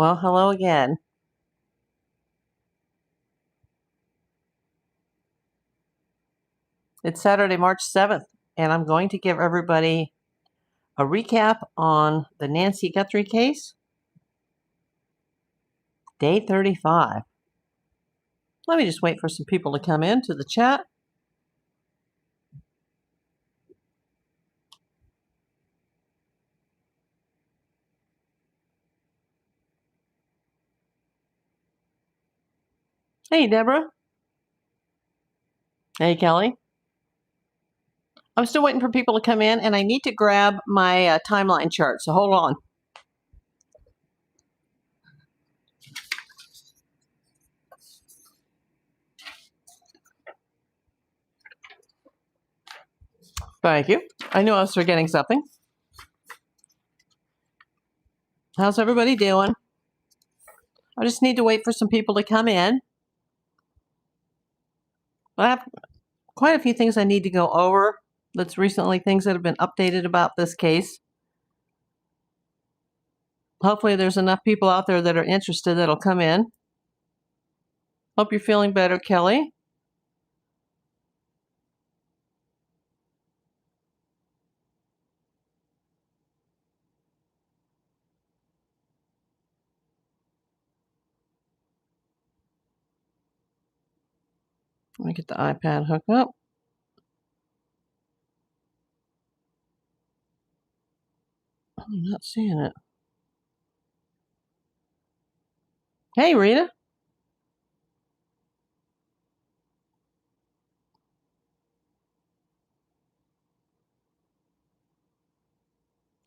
Well, hello again. It's Saturday, March 7th, and I'm going to give everybody a recap on the Nancy Guthrie case, day 35. Let me just wait for some people to come into the chat. Hey, Deborah. Hey, Kelly. I'm still waiting for people to come in, and I need to grab my timeline chart, so hold on. Thank you. I knew I was forgetting something. How's everybody doing? I just need to wait for some people to come in. I have quite a few things I need to go over. That's recently things that have been updated about this case. Hopefully there's enough people out there that are interested that'll come in. Hope you're feeling better, Kelly. Let me get the iPad hooked up. I'm not seeing it. Hey, Rita.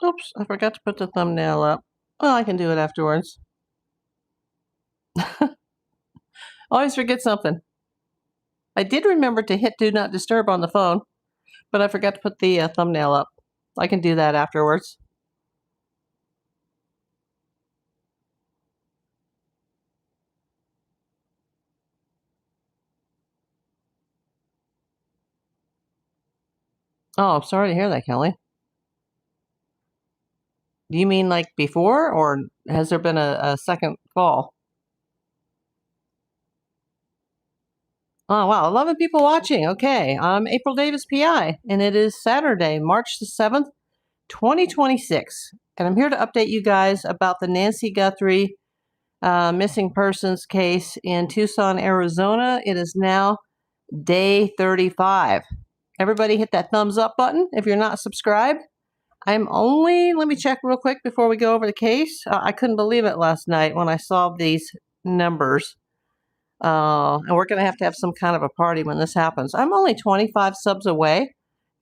Oops, I forgot to put the thumbnail up. Well, I can do it afterwards. Always forget something. I did remember to hit Do Not Disturb on the phone, but I forgot to put the thumbnail up. I can do that afterwards. Oh, I'm sorry to hear that, Kelly. Do you mean like before, or has there been a second fall? Oh, wow, 11 people watching. Okay, I'm April Davis, PI, and it is Saturday, March the 7th, 2026. And I'm here to update you guys about the Nancy Guthrie missing persons case in Tucson, Arizona. It is now day 35. Everybody hit that thumbs up button if you're not subscribed. Let me check real quick before we go over the case. I couldn't believe it last night when I saw these numbers. And we're going to have some kind of a party when this happens. I'm only 25 subs away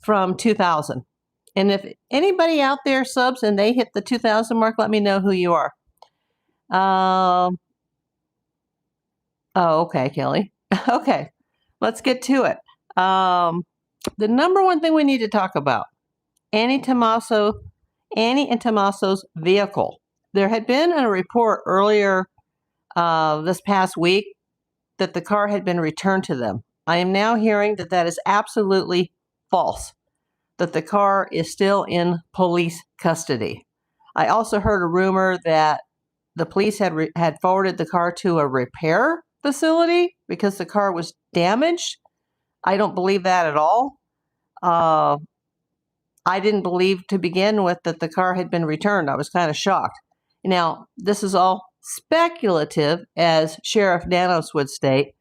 from 2,000. And if anybody out there subs and they hit the 2,000 mark, let me know who you are. Oh, okay, Kelly. Okay, let's get to it. The number one thing we need to talk about, Annie and Tommaso's vehicle. There had been a report earlier this past week that the car had been returned to them. I am now hearing that that is absolutely false, that the car is still in police custody. I also heard a rumor that the police had forwarded the car to a repair facility because the car was damaged. I don't believe that at all. I didn't believe to begin with that the car had been returned. I was kind of shocked. Now, this is all speculative, as Sheriff Danos would state,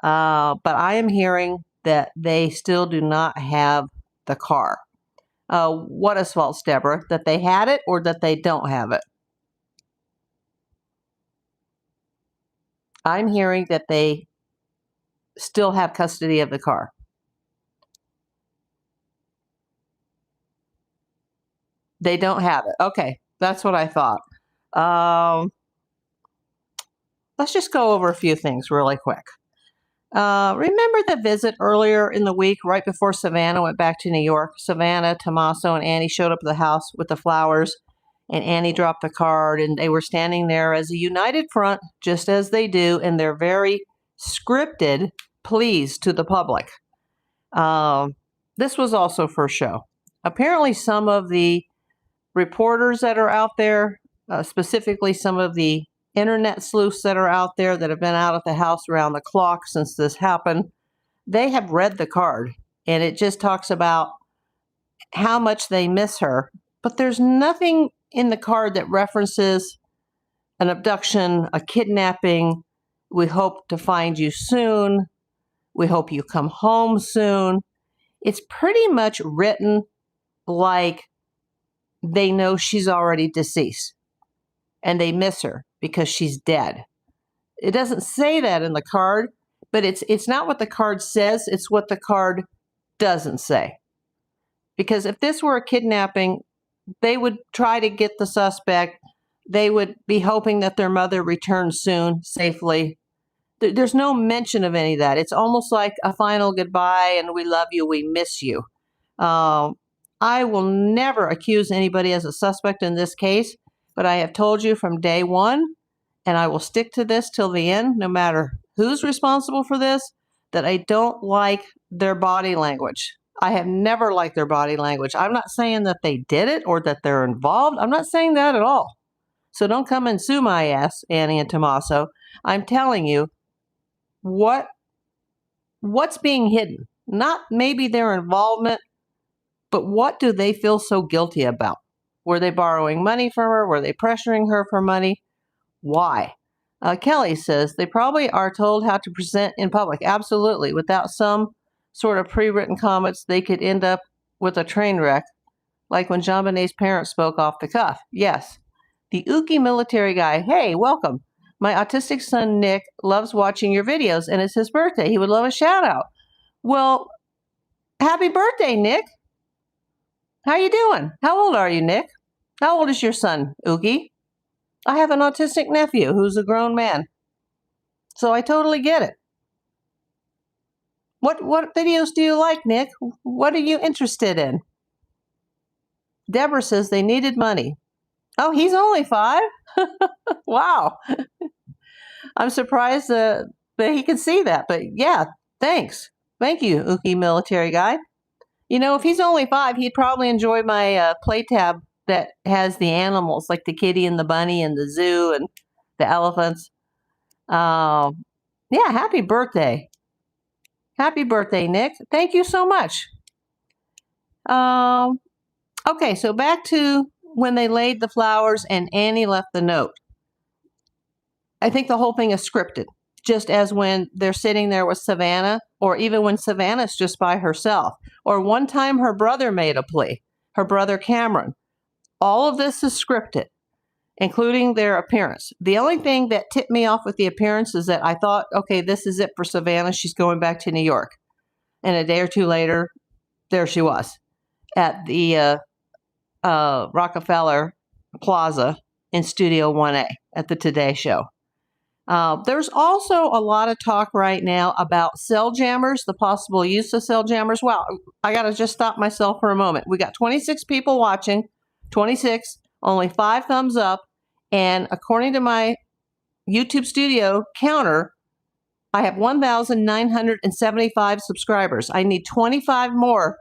but I am hearing that they still do not have the car. What is false, Deborah? That they had it or that they don't have it? I'm hearing that they still have custody of the car. They don't have it. Okay, that's what I thought. Let's just go over a few things really quick. Remember the visit earlier in the week, right before Savannah went back to New York? Savannah, Tommaso, and Annie showed up at the house with the flowers, and Annie dropped the card, and they were standing there as a united front, just as they do in their very scripted pleas to the public. This was also for show. Apparently, some of the reporters that are out there, specifically some of the internet sleuths that are out there that have been out at the house around the clock since this happened, they have read the card, and it just talks about how much they miss her. But there's nothing in the card that references an abduction, a kidnapping. We hope to find you soon. We hope you come home soon. It's pretty much written like they know she's already deceased and they miss her because she's dead. It doesn't say that in the card, but it's not what the card says, it's what the card doesn't say. Because if this were a kidnapping, they would try to get the suspect. They would be hoping that their mother returns soon, safely. There's no mention of any of that. It's almost like a final goodbye and we love you, we miss you. I will never accuse anybody as a suspect in this case, but I have told you from day one, and I will stick to this till the end, no matter who's responsible for this, that I don't like their body language. I have never liked their body language. I'm not saying that they did it or that they're involved. I'm not saying that at all. So don't come and sue my ass, Annie and Tommaso. I'm telling you what's being hidden. Not maybe their involvement, but what do they feel so guilty about? Were they borrowing money from her? Were they pressuring her for money? Why? Kelly says they probably are told how to present in public. Absolutely. Without some sort of pre-written comments, they could end up with a train wreck, like when JonBenét's parents spoke off the cuff. Yes. The Uki military guy. Hey, welcome. My autistic son, Nick, loves watching your videos, and it's his birthday. He would love a shout out. Well, happy birthday, Nick. How you doing? How old are you, Nick? How old is your son, Uki? I have an autistic nephew who's a grown man. So I totally get it. What videos do you like, Nick? What are you interested in? Deborah says they needed money. Oh, he's only 5? Wow. I'm surprised that he can see that. But yeah, thanks. Thank you, Uki military guy. You know, if he's only 5, he'd probably enjoy my play tab that has the animals, like the kitty and the bunny and the zoo and the elephants. Yeah, happy birthday. Happy birthday, Nick. Thank you so much. Okay, so back to when they laid the flowers and Annie left the note. I think the whole thing is scripted, just as when they're sitting there with Savannah, or even when Savannah's just by herself, or one time her brother made a plea, her brother Cameron. All of this is scripted, including their appearance. The only thing that tipped me off with the appearance is that I thought, okay, this is it for Savannah. She's going back to New York. And a day or two later, there she was at the Rockefeller Plaza in Studio 1A at the Today Show. There's also a lot of talk right now about cell jammers, the possible use of cell jammers. Wow, I got to just stop myself for a moment. We got 26 people watching, 26, only 5 thumbs up. And according to my YouTube Studio counter, I have 1,975 subscribers. I need 25 more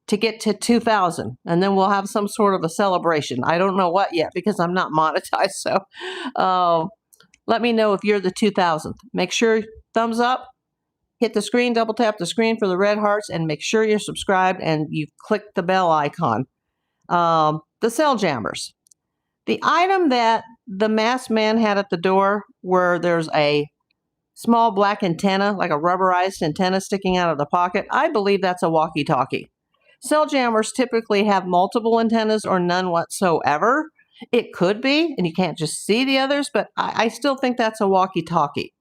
to get to 2,000, and then we'll have some sort of a celebration. I don't know what yet because I'm not monetized. So let me know if you're the 2,000th. Make sure thumbs up, hit the screen, double tap the screen for the red hearts, and make sure you're subscribed and you click the bell icon. The cell jammers. The item that the masked man had at the door, where there's a small black antenna, like a rubberized antenna sticking out of the pocket, I believe that's a walkie-talkie. Cell jammers typically have multiple antennas or none whatsoever. It could be, and you can't just see the others, but I still think that's a walkie-talkie.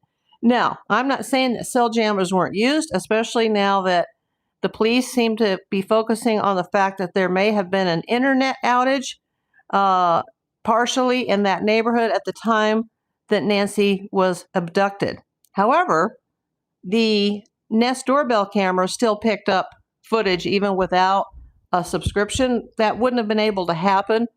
Now, I'm not saying that cell jammers weren't used, especially now that the police seem to be focusing on the fact that there may have been an internet outage partially in that neighborhood at the time that Nancy was abducted. However, the Nest doorbell camera still picked up footage even without a subscription. That wouldn't have been able to happen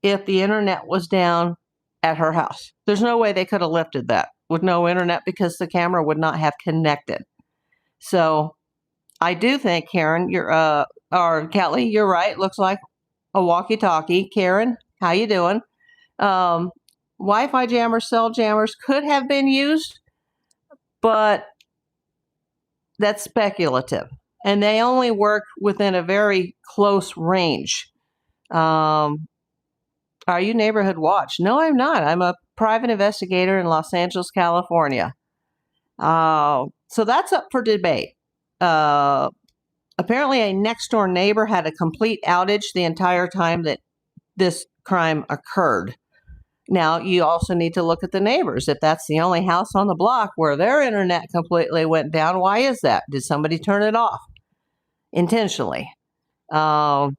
if the internet was down at her house. There's no way they could have lifted that with no internet because the camera would not have connected. So I do think, Karen, or Kelly, you're right. Looks like a walkie-talkie. Karen, how you doing? Wi-Fi jammers, cell jammers could have been used, but that's speculative. And they only work within a very close range. Are you Neighborhood Watch? No, I'm not. I'm a private investigator in Los Angeles, California. So that's up for debate. Apparently, a next door neighbor had a complete outage the entire time that this crime occurred. Now, you also need to look at the neighbors. If that's the only house on the block where their internet completely went down, why is that? Did somebody turn it off intentionally? And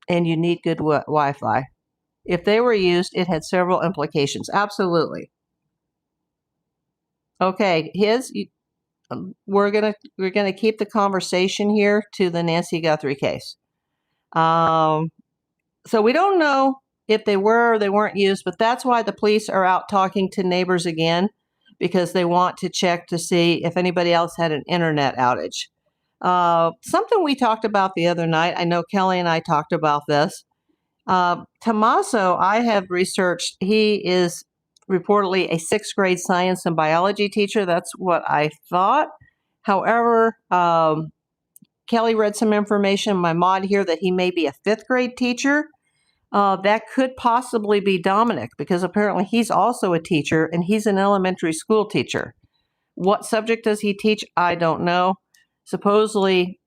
you need good Wi-Fi. If they were used, it had several implications. Absolutely. Okay, we're gonna keep the conversation here to the Nancy Guthrie case. So we don't know if they were or they weren't used, but that's why the police are out talking to neighbors again, because they want to check to see if anybody else had an internet outage. Something we talked about the other night, I know Kelly and I talked about this. Tommaso, I have researched, he is reportedly a 6th grade science and biology teacher. That's what I thought. However, Kelly read some information, my mod here, that he may be a 5th grade teacher. That could possibly be Dominic, because apparently he's also a teacher and he's an elementary school teacher. What subject does he teach? I don't know. Supposedly,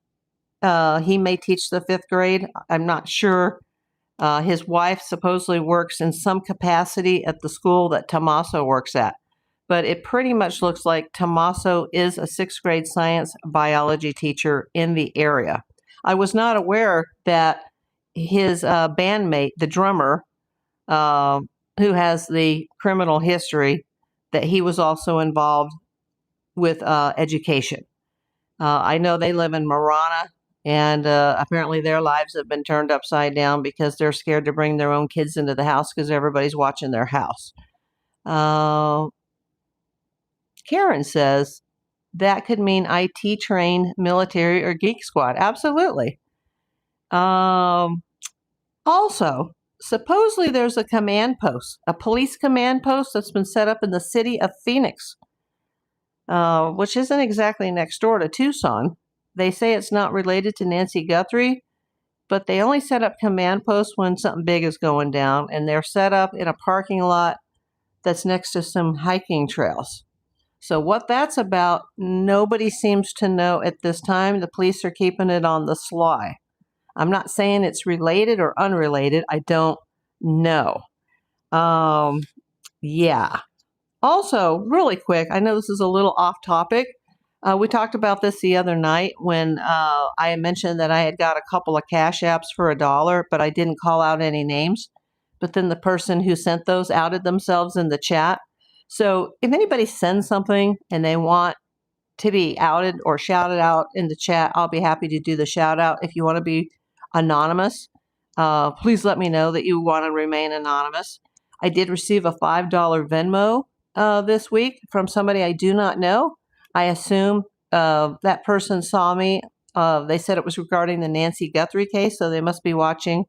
he may teach the 5th grade. I'm not sure. His wife supposedly works in some capacity at the school that Tommaso works at. But it pretty much looks like Tommaso is a 6th grade science biology teacher in the area. I was not aware that his bandmate, the drummer, who has the criminal history, that he was also involved with education. I know they live in Marana, and apparently their lives have been turned upside down because they're scared to bring their own kids into the house because everybody's watching their house. Karen says that could mean IT trained military or geek squad. Absolutely. Also, supposedly there's a command post, a police command post that's been set up in the city of Phoenix, which isn't exactly next door to Tucson. They say it's not related to Nancy Guthrie, but they only set up command posts when something big is going down, and they're set up in a parking lot that's next to some hiking trails. So what that's about, nobody seems to know at this time. The police are keeping it on the sly. I'm not saying it's related or unrelated. I don't know. Yeah. Also, really quick, I know this is a little off topic. We talked about this the other night when I had mentioned that I had got a couple of cash apps for $1, but I didn't call out any names. But then the person who sent those outed themselves in the chat. So if anybody sends something and they want to be outed or shouted out in the chat, I'll be happy to do the shout out. If you want to be anonymous, please let me know that you want to remain anonymous. I did receive a $5 Venmo this week from somebody I do not know. I assume that person saw me. They said it was regarding the Nancy Guthrie case, so they must be watching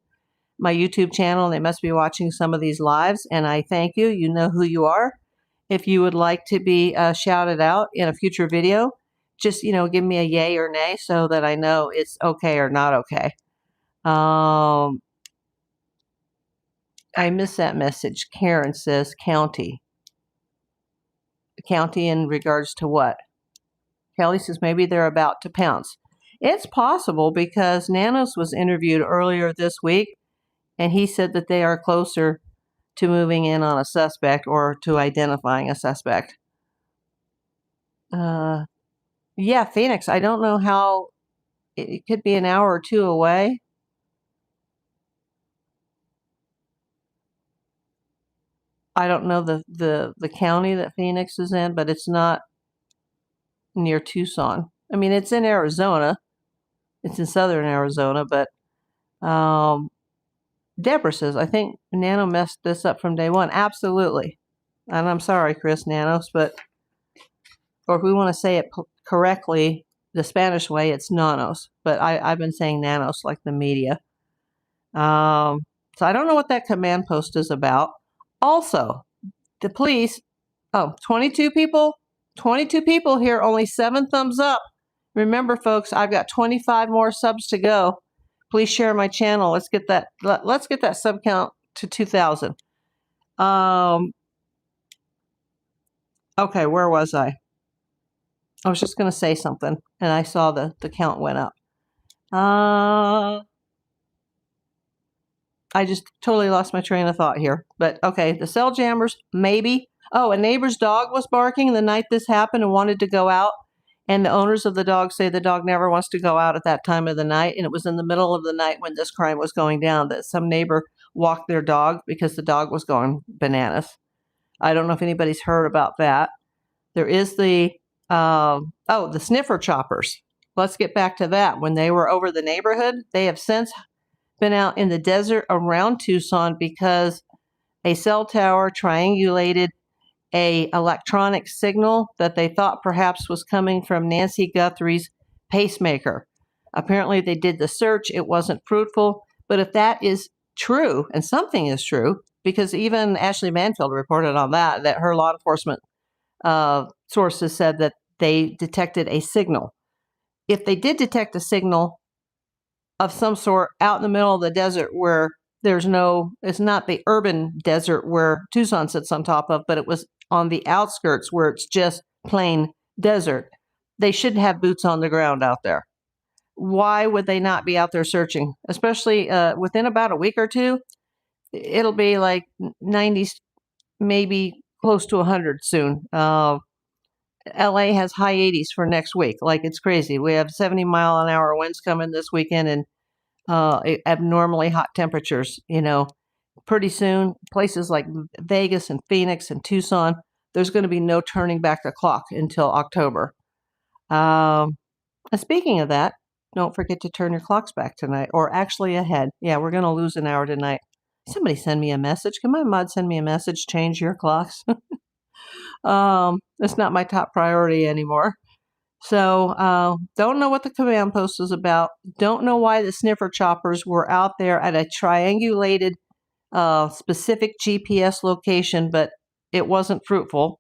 my YouTube channel. They must be watching some of these lives, and I thank you. You know who you are. If you would like to be shouted out in a future video, just, give me a yay or nay so that I know it's okay or not okay. I missed that message. Karen says county. County in regards to what? Kelly says maybe they're about to pounce. It's possible because Nanos was interviewed earlier this week, and he said that they are closer to moving in on a suspect or to identifying a suspect. Yeah, Phoenix. I don't know how. It could be an hour or two away. I don't know the county that Phoenix is in, but it's not near Tucson. I mean, it's in Arizona. It's in southern Arizona, but Deborah says, I think Nano messed this up from day one. Absolutely. And I'm sorry, Chris Nanos, or if we want to say it correctly, the Spanish way, it's nanos. But I've been saying nanos like the media. So I don't know what that command post is about. Also, the police, 22 people, 22 people here, only 7 thumbs up. Remember, folks, I've got 25 more subs to go. Please share my channel. Let's get that sub count to 2,000. Okay, where was I? I was just going to say something, and I saw the count went up. I just totally lost my train of thought here. But okay, the cell jammers, maybe. Oh, a neighbor's dog was barking the night this happened and wanted to go out. And the owners of the dog say the dog never wants to go out at that time of the night. And it was in the middle of the night when this crime was going down that some neighbor walked their dog because the dog was going bananas. I don't know if anybody's heard about that. There is the sniffer choppers. Let's get back to that. When they were over the neighborhood, they have since been out in the desert around Tucson because a cell tower triangulated a electronic signal that they thought perhaps was coming from Nancy Guthrie's pacemaker. Apparently they did the search. It wasn't fruitful. But if that is true, and something is true, because even Ashley Manfield reported on that her law enforcement sources said that they detected a signal. If they did detect a signal of some sort out in the middle of the desert where it's not the urban desert where Tucson sits on top of, but it was on the outskirts where it's just plain desert, they should have boots on the ground out there. Why would they not be out there searching? Especially within about a week or two, it'll be like 90s, maybe close to 100 soon. LA has high 80s for next week. Like, it's crazy. We have 70-mile-an-hour winds coming this weekend and abnormally hot temperatures. Pretty soon, places like Vegas and Phoenix and Tucson, there's going to be no turning back the clock until October. And speaking of that, don't forget to turn your clocks back tonight, or actually ahead. Yeah, we're going to lose an hour tonight. Somebody send me a message. Can my mod send me a message? Change your clocks. It's not my top priority anymore. So don't know what the command post is about. Don't know why the sniffer choppers were out there at a triangulated specific GPS location, but it wasn't fruitful.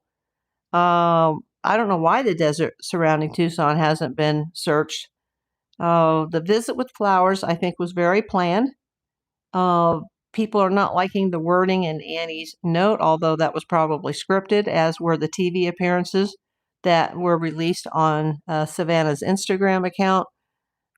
I don't know why the desert surrounding Tucson hasn't been searched. The visit with flowers, I think, was very planned. People are not liking the wording in Annie's note, although that was probably scripted, as were the TV appearances that were released on Savannah's Instagram account.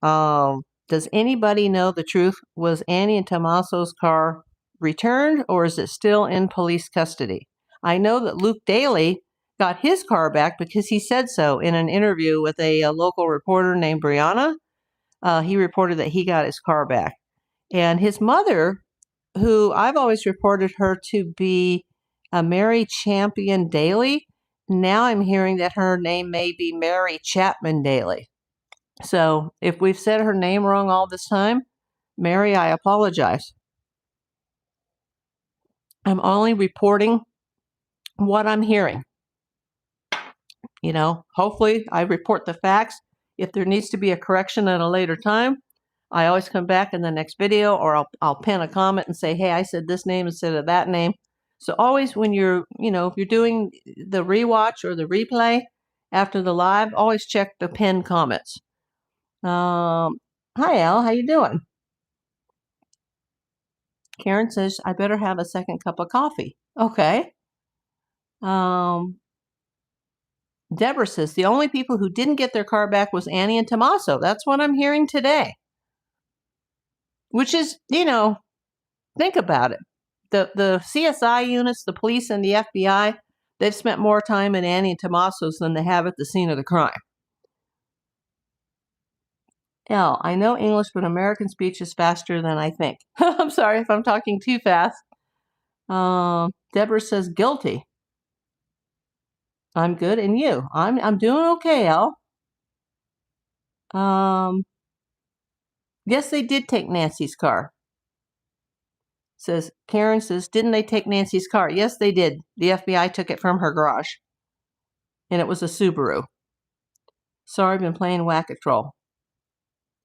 Does anybody know the truth? Was Annie and Tommaso's car returned, or is it still in police custody? I know that Luke Daly got his car back because he said so in an interview with a local reporter named Brianna. He reported that he got his car back. And his mother, who I've always reported her to be Mary Champion Daly, now I'm hearing that her name may be Mary Chapman Daly. So if we've said her name wrong all this time, Mary, I apologize. I'm only reporting what I'm hearing. Hopefully I report the facts. If there needs to be a correction at a later time, I always come back in the next video, or I'll pin a comment and say, hey, I said this name instead of that name. So always when if you're doing the rewatch or the replay after the live, always check the pinned comments. Hi, Al. How you doing? Karen says, I better have a second cup of coffee. Okay. Deborah says, the only people who didn't get their car back was Annie and Tommaso. That's what I'm hearing today. Which is, think about it. The CSI units, the police and the FBI, they've spent more time in Annie and Tommaso's than they have at the scene of the crime. L, I know English, but American speech is faster than I think. I'm sorry if I'm talking too fast. Deborah says guilty. I'm good, and you? I'm doing okay, Al. Yes, they did take Nancy's car. Karen says, didn't they take Nancy's car? Yes, they did. The FBI took it from her garage. And it was a Subaru. Sorry, I've been playing Whack-A-Troll.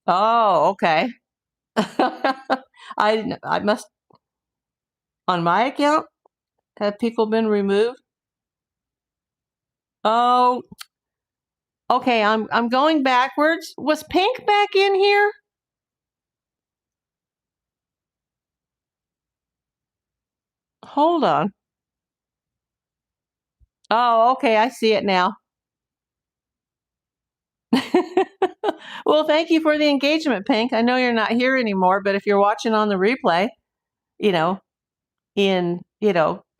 Oh, okay. I must On my account? Have people been removed? Oh, okay, I'm going backwards. Was Pink back in here? Hold on. Oh, okay, I see it now. Well, thank you for the engagement, Pink. I know you're not here anymore, but if you're watching on the replay, you know, in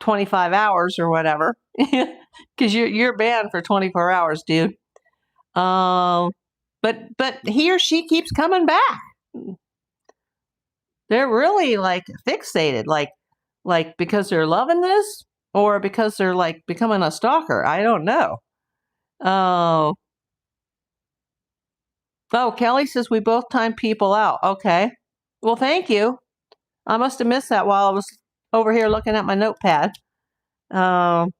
25 hours or whatever, because you're banned for 24 hours, dude. But he or she keeps coming back. They're really like fixated, like because they're loving this or because they're like becoming a stalker. I don't know. Oh, Kelly says we both time people out. Okay. Well, thank you. I must have missed that while I was over here looking at my notepad. Um,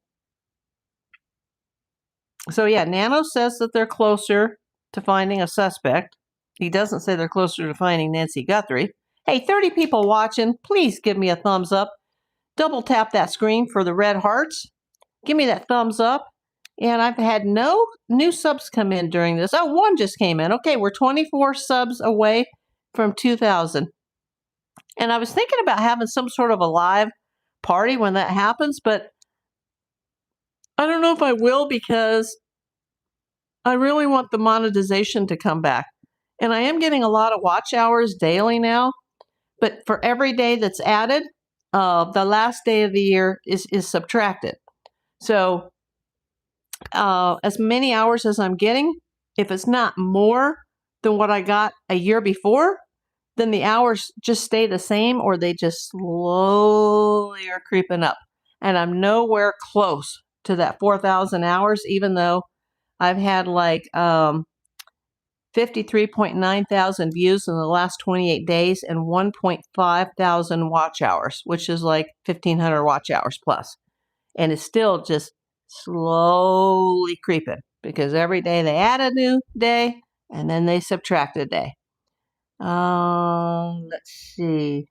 so yeah, Nano says that they're closer to finding a suspect. He doesn't say they're closer to finding Nancy Guthrie. Hey, 30 people watching, please give me a thumbs up. Double tap that screen for the red hearts. Give me that thumbs up. And I've had no new subs come in during this. Oh, one just came in. Okay, we're 24 subs away from 2,000. And I was thinking about having some sort of a live party when that happens, but I don't know if I will because I really want the monetization to come back. And I am getting a lot of watch hours daily now, but for every day that's added, the last day of the year is subtracted. So as many hours as I'm getting, if it's not more than what I got a year before, then the hours just stay the same or they just slowly are creeping up. And I'm nowhere close to that 4,000 hours, even though I've had like 53.9 thousand views in the last 28 days and 1.5 thousand watch hours, which is like 1,500 watch hours plus. And it's still just slowly creeping because every day they add a new day and then they subtract a day. Let's see.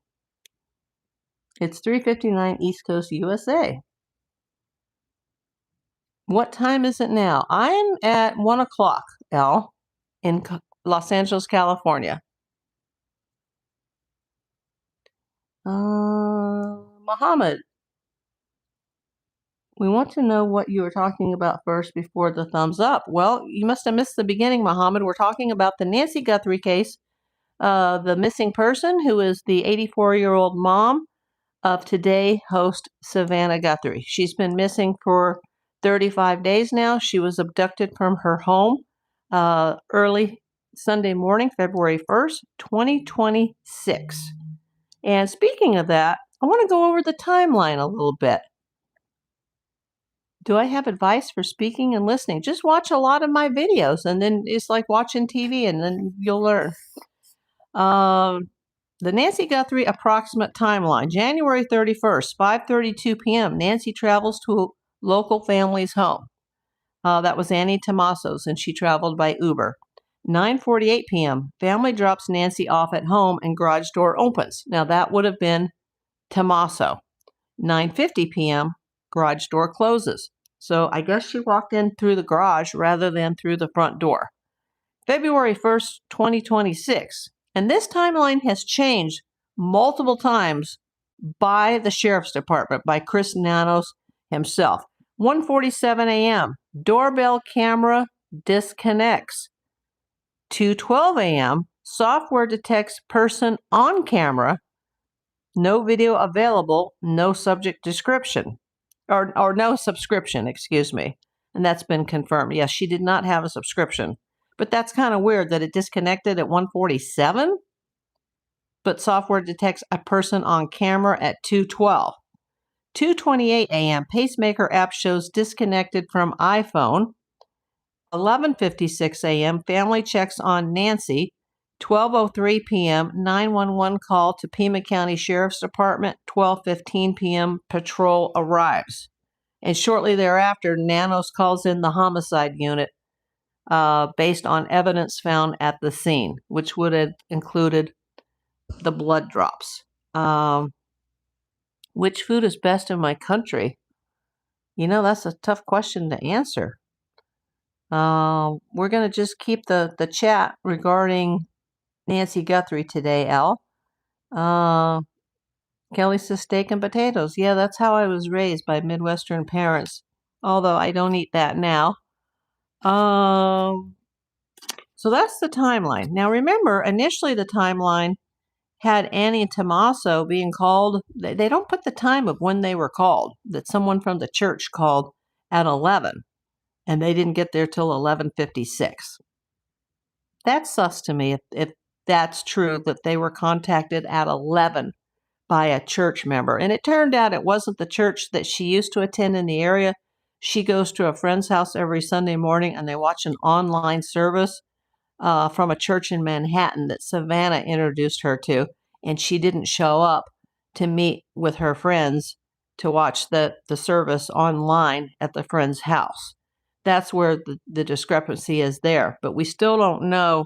It's 3:59 East Coast, USA. What time is it now? I'm at 1 o'clock, L, in Los Angeles, California. Muhammad, we want to know what you were talking about first before the thumbs up. Well, you must have missed the beginning, Muhammad. We're talking about the Nancy Guthrie case, the missing person who is the 84-year-old mom of Today host Savannah Guthrie. She's been missing for 35 days now. She was abducted from her home early Sunday morning, February 1st, 2026. And speaking of that, I want to go over the timeline a little bit. Do I have advice for speaking and listening? Just watch a lot of my videos, and then it's like watching TV, and then you'll learn. The Nancy Guthrie approximate timeline. January 31st, 5:32 p.m., Nancy travels to a local family's home. That was Annie Tomaso's, and she traveled by Uber. 9:48 p.m., family drops Nancy off at home and garage door opens. Now, that would have been Tomaso. 9:50 p.m., garage door closes. So I guess she walked in through the garage rather than through the front door. February 1st, 2026. And this timeline has changed multiple times by the Sheriff's Department, by Chris Nanos himself. 1:47 a.m., doorbell camera disconnects. 2:12 a.m., software detects person on camera. No video available, no subject description. Or no subscription, excuse me. And that's been confirmed. Yes, she did not have a subscription. But that's kind of weird that it disconnected at 1:47, but software detects a person on camera at 2:12. 2:28 a.m., pacemaker app shows disconnected from iPhone. 11:56 a.m., family checks on Nancy. 12:03 p.m., 911 call to Pima County Sheriff's Department. 12:15 p.m., patrol arrives. And shortly thereafter, Nanos calls in the homicide unit based on evidence found at the scene, which would have included the blood drops. Which food is best in my country? That's a tough question to answer. We're going to just keep the chat regarding Nancy Guthrie today, Al. Kelly says steak and potatoes. Yeah, that's how I was raised by Midwestern parents, although I don't eat that now. So that's the timeline. Now remember, initially the timeline had Annie and Tommaso being called. They don't put the time of when they were called, that someone from the church called at 11, and they didn't get there till 11:56. That's sus to me if that's true, that they were contacted at 11 by a church member. And it turned out it wasn't the church that she used to attend in the area. She goes to a friend's house every Sunday morning, and they watch an online service from a church in Manhattan that Savannah introduced her to, and she didn't show up to meet with her friends to watch the service online at the friend's house. That's where the discrepancy is there. But we still don't know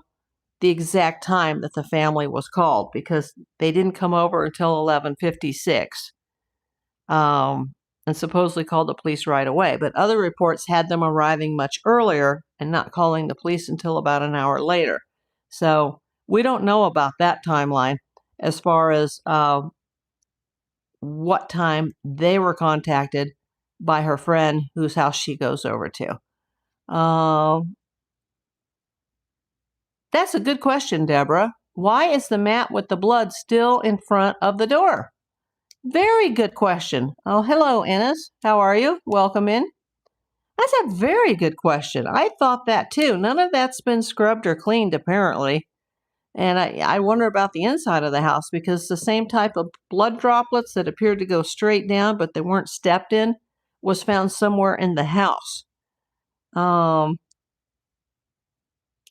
the exact time that the family was called, because they didn't come over until 11:56, and supposedly called the police right away. But other reports had them arriving much earlier and not calling the police until about an hour later. So we don't know about that timeline as far as what time they were contacted by her friend whose house she goes over to. That's a good question, Deborah. Why is the mat with the blood still in front of the door? Very good question. Oh, hello, Ennis. How are you? Welcome in. That's a very good question. I thought that too. None of that's been scrubbed or cleaned, apparently. And I wonder about the inside of the house, because the same type of blood droplets that appeared to go straight down but they weren't stepped in was found somewhere in the house.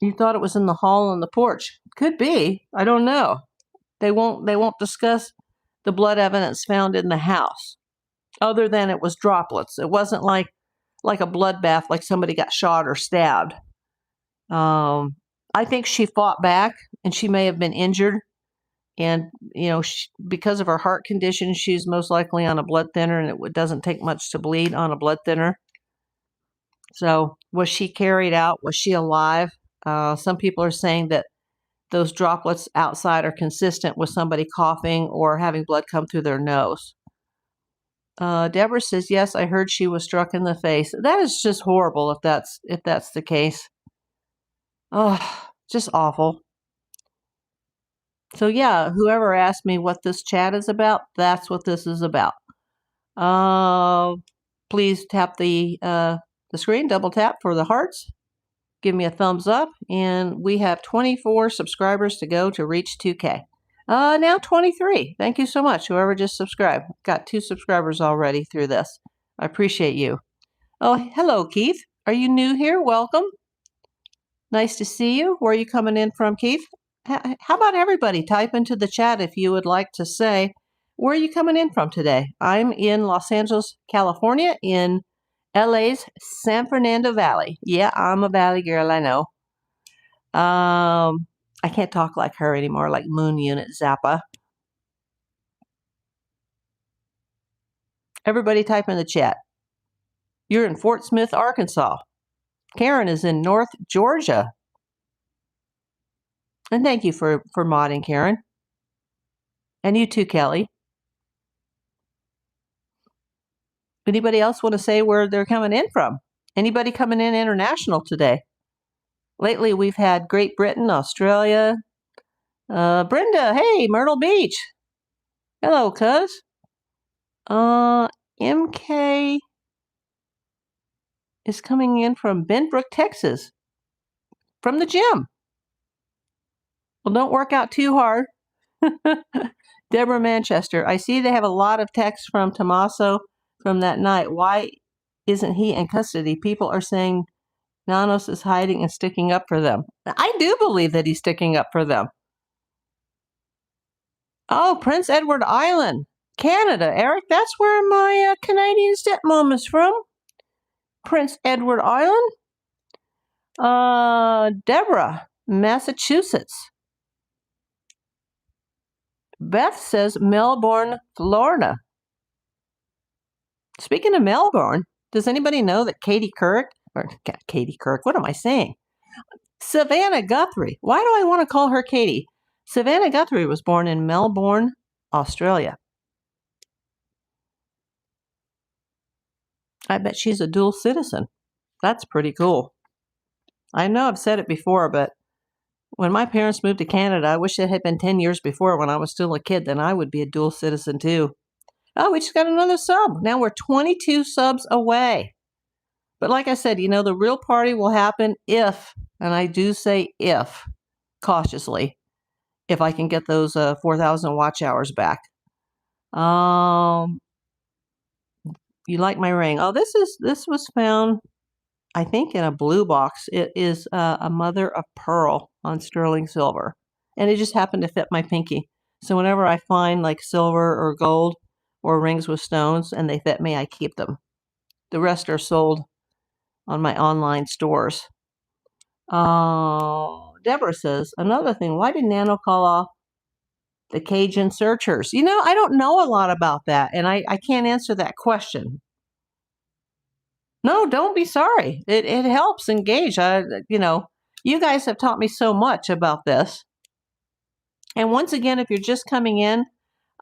You thought it was in the hall and the porch. Could be. I don't know. They won't discuss the blood evidence found in the house, other than it was droplets. It wasn't like a bloodbath, like somebody got shot or stabbed. I think she fought back, and she may have been injured. And, because of her heart condition, she's most likely on a blood thinner, and it doesn't take much to bleed on a blood thinner. So was she carried out? Was she alive? Some people are saying that those droplets outside are consistent with somebody coughing or having blood come through their nose. Deborah says, yes, I heard she was struck in the face. That is just horrible if that's the case. Oh, just awful. So yeah, whoever asked me what this chat is about, that's what this is about. Please tap the screen, double tap for the hearts. Give me a thumbs up, and we have 24 subscribers to go to reach 2K. Now 23. Thank you so much, whoever just subscribed. Got 2 subscribers already through this. I appreciate you. Oh, hello, Keith. Are you new here? Welcome. Nice to see you. Where are you coming in from, Keith? How about everybody type into the chat if you would like to say, where are you coming in from today? I'm in Los Angeles, California, in LA's San Fernando Valley. Yeah, I'm a Valley girl, I know. I can't talk like her anymore, like Moon Unit Zappa. Everybody type in the chat. You're in Fort Smith, Arkansas. Karen is in North Georgia. And thank you for modding, Karen. And you too, Kelly. Anybody else want to say where they're coming in from? Anybody coming in international today? Lately, we've had Great Britain, Australia. Brenda, hey, Myrtle Beach. Hello, cuz. MK is coming in from Benbrook, Texas, from the gym. Well, don't work out too hard. Deborah Manchester, I see they have a lot of texts from Tommaso from that night. Why isn't he in custody? People are saying Nanos is hiding and sticking up for them. I do believe that he's sticking up for them. Oh, Prince Edward Island, Canada. Eric, that's where my Canadian stepmom is from. Prince Edward Island. Deborah, Massachusetts. Beth says Melbourne, Florida. Speaking of Melbourne, does anybody know that Katie Couric, what am I saying? Savannah Guthrie. Why do I want to call her Katie? Savannah Guthrie was born in Melbourne, Australia. I bet she's a dual citizen. That's pretty cool. I know I've said it before, but when my parents moved to Canada, I wish it had been 10 years before when I was still a kid. Then I would be a dual citizen too. Oh, we just got another sub. Now we're 22 subs away. But like I said, the real party will happen if, and I do say if, cautiously, if I can get those 4,000 watch hours back. You like my ring? Oh, this was found, I think, in a blue box. It is a mother of pearl on sterling silver, and it just happened to fit my pinky. So whenever I find like silver or gold or rings with stones and they fit me, I keep them. The rest are sold on my online stores. Deborah says, another thing, why did Nano call off the Cajun searchers? I don't know a lot about that, and I can't answer that question. No, don't be sorry. It helps engage. You guys have taught me so much about this. And once again, if you're just coming in,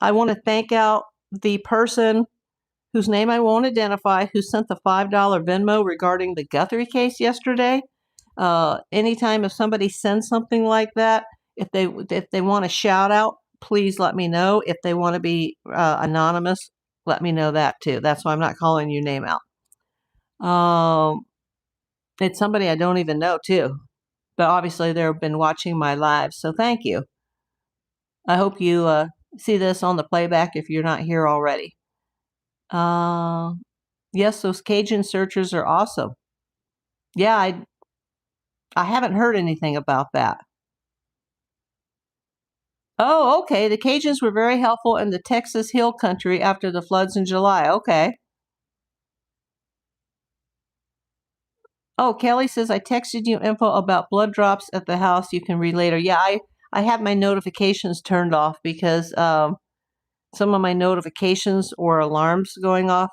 I want to thank out the person whose name I won't identify, who sent the $5 Venmo regarding the Guthrie case yesterday. Anytime if somebody sends something like that, if they want a shout out, please let me know. If they want to be anonymous, let me know that too. That's why I'm not calling your name out. It's somebody I don't even know too, but obviously they've been watching my live, so thank you. I hope you see this on the playback if you're not here already. Yes, those Cajun searchers are awesome. Yeah, I haven't heard anything about that. Oh, okay. The Cajuns were very helpful in the Texas Hill Country after the floods in July. Okay. Oh, Kelly says, I texted you info about blood drops at the house. You can read later. Yeah, I have my notifications turned off because some of my notifications or alarms going off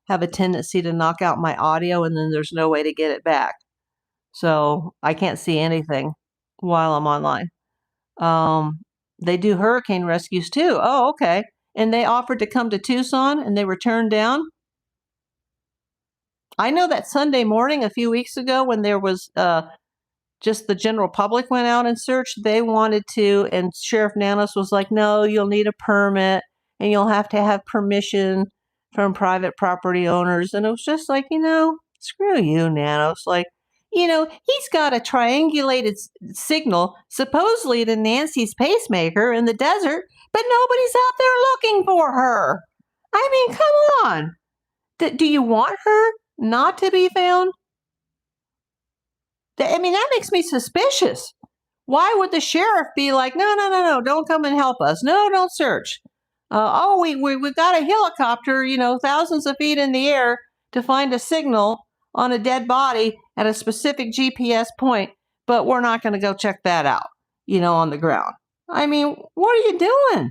have a tendency to knock out my audio, and then there's no way to get it back. So I can't see anything while I'm online. They do hurricane rescues too. Oh, okay. And they offered to come to Tucson and they were turned down. I know that Sunday morning a few weeks ago when there was just the general public went out and searched, they wanted to, and Sheriff Nanos was like, no, you'll need a permit and you'll have to have permission from private property owners. And it was just like, screw you, Nanos. Like, he's got a triangulated signal supposedly to Nancy's pacemaker in the desert, but nobody's out there looking for her. I mean, come on. Do you want her not to be found? I mean, that makes me suspicious. Why would the sheriff be like, no, don't come and help us. No, don't search. We got a helicopter, thousands of feet in the air to find a signal on a dead body at a specific GPS point, but we're not going to go check that out, on the ground. I mean, what are you doing?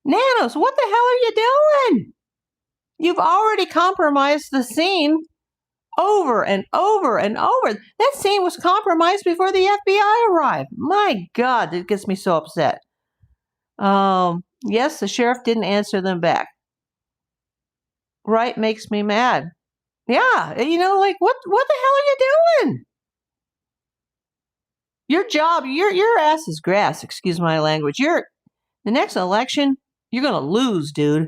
Nanos, what the hell are you doing? You've already compromised the scene over and over and over. That scene was compromised before the FBI arrived. My God, it gets me so upset. Yes, the sheriff didn't answer them back. Right, makes me mad. Yeah, like what the hell are you doing? Your job, your ass is grass, excuse my language. The next election, you're gonna lose, dude.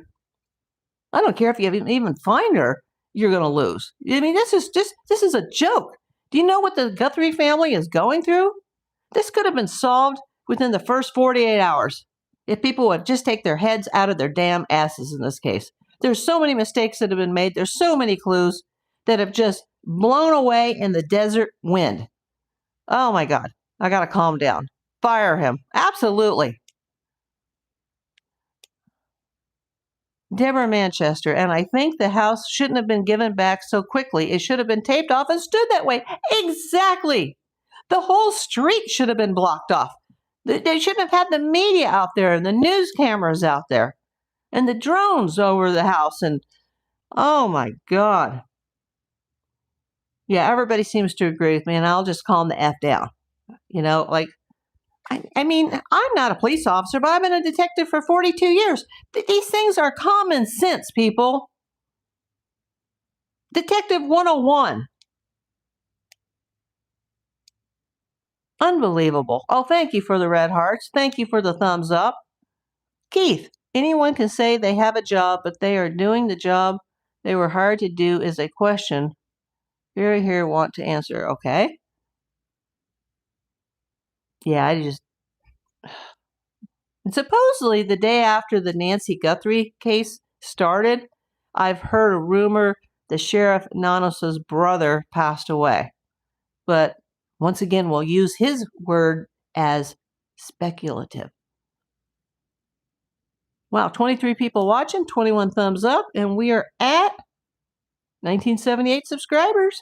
I don't care if you even find her, you're gonna lose. I mean, this is a joke. Do you know what the Guthrie family is going through? This could have been solved within the first 48 hours if people would just take their heads out of their damn asses in this case. There's so many mistakes that have been made. There's so many clues that have just blown away in the desert wind. Oh my God. I got to calm down. Fire him. Absolutely. Deborah Manchester, and I think the house shouldn't have been given back so quickly. It should have been taped off and stood that way. Exactly. The whole street should have been blocked off. They shouldn't have had the media out there and the news cameras out there and the drones over the house. And Oh my God. Yeah, everybody seems to agree with me, and I'll just calm the F down. Like, I mean, I'm not a police officer, but I've been a detective for 42 years. These things are common sense, people. Detective 101. Unbelievable. Oh, thank you for the red hearts. Thank you for the thumbs up. Keith, anyone can say they have a job, but they are doing the job they were hired to do is a question. Here, want to answer. Okay. Yeah, And supposedly the day after the Nancy Guthrie case started, I've heard a rumor the Sheriff Nanos's brother passed away. But once again, we'll use his word as speculative. Wow, 23 people watching, 21 thumbs up, and we are at 1978 subscribers.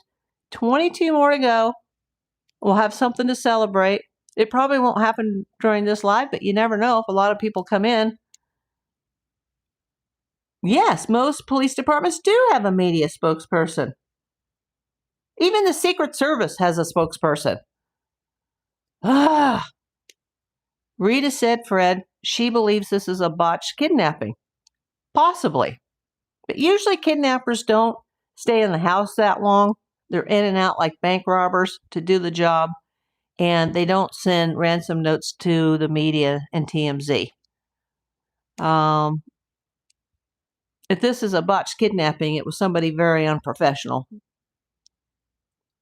22 more to go. We'll have something to celebrate. It probably won't happen during this live, but you never know if a lot of people come in. Yes, most police departments do have a media spokesperson. Even the Secret Service has a spokesperson. Ah. Rita said, Fred, she believes this is a botched kidnapping. Possibly. But usually kidnappers don't stay in the house that long. They're in and out like bank robbers to do the job, and they don't send ransom notes to the media and TMZ. If this is a botched kidnapping, it was somebody very unprofessional.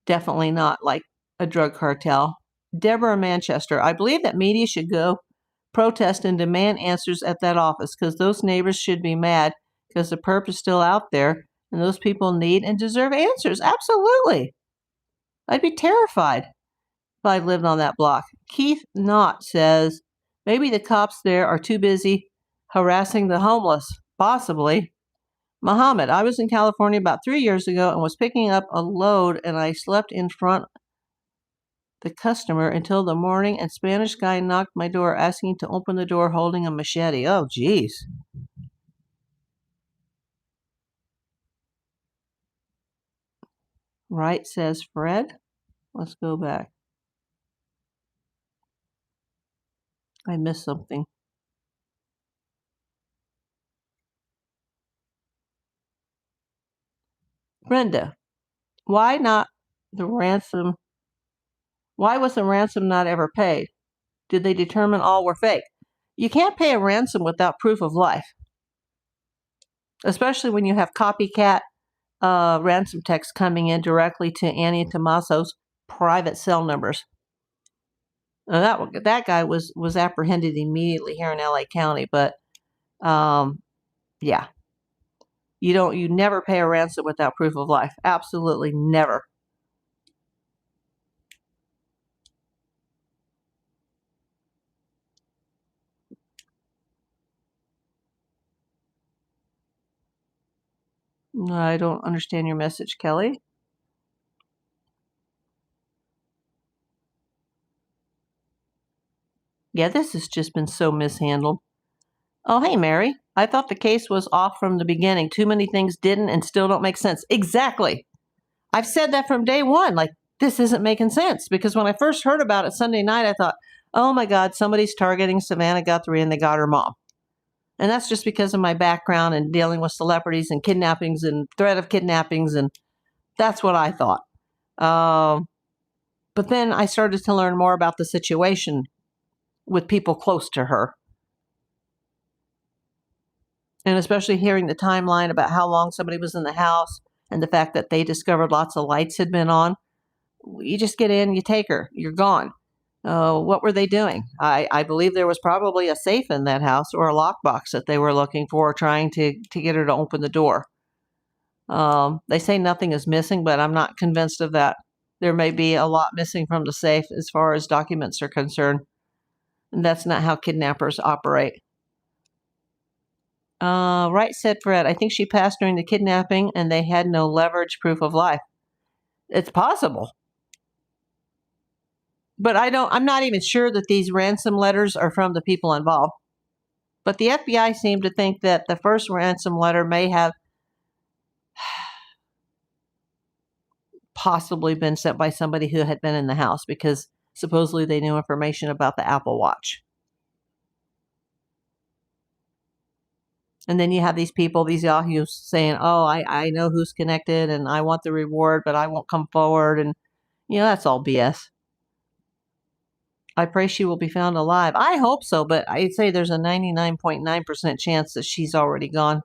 Definitely not like a drug cartel. Deborah Manchester, I believe that media should go protest and demand answers at that office because those neighbors should be mad because the perp is still out there and those people need and deserve answers. Absolutely. I'd be terrified if I lived on that block. Keith Knott says, maybe the cops there are too busy harassing the homeless. Possibly. Muhammad, I was in California about 3 years ago and was picking up a load and I slept in front the customer until the morning and Spanish guy knocked my door asking to open the door holding a machete. Oh, geez. Right, says Fred. Let's go back. I missed something. Brenda, why not the ransom? Why was the ransom not ever paid? Did they determine all were fake? You can't pay a ransom without proof of life, especially when you have copycat ransom texts coming in directly to Annie and Tommaso's private cell numbers. That guy was apprehended immediately here in LA County, but yeah, you never pay a ransom without proof of life. Absolutely never. I don't understand your message, Kelly. Yeah, this has just been so mishandled. Oh, hey, Mary. I thought the case was off from the beginning. Too many things didn't and still don't make sense. Exactly. I've said that from day one. Like, this isn't making sense. Because when I first heard about it Sunday night, I thought, oh my God, somebody's targeting Savannah Guthrie and they got her mom. And that's just because of my background and dealing with celebrities and kidnappings and threat of kidnappings. And that's what I thought. But then I started to learn more about the situation with people close to her. And especially hearing the timeline about how long somebody was in the house and the fact that they discovered lots of lights had been on. You just get in, you take her, you're gone. What were they doing? I believe there was probably a safe in that house or a lockbox that they were looking for, trying to get her to open the door. They say nothing is missing, but I'm not convinced of that. There may be a lot missing from the safe as far as documents are concerned. And that's not how kidnappers operate. Right, said Fred. I think she passed during the kidnapping and they had no leverage proof of life. It's possible. But I'm not even sure that these ransom letters are from the people involved. But the FBI seemed to think that the first ransom letter may have possibly been sent by somebody who had been in the house, because supposedly they knew information about the Apple Watch. And then you have these people, these yahoos, saying, oh, I know who's connected and I want the reward, but I won't come forward. And, that's all BS. I pray she will be found alive. I hope so, but I'd say there's a 99.9% chance that she's already gone.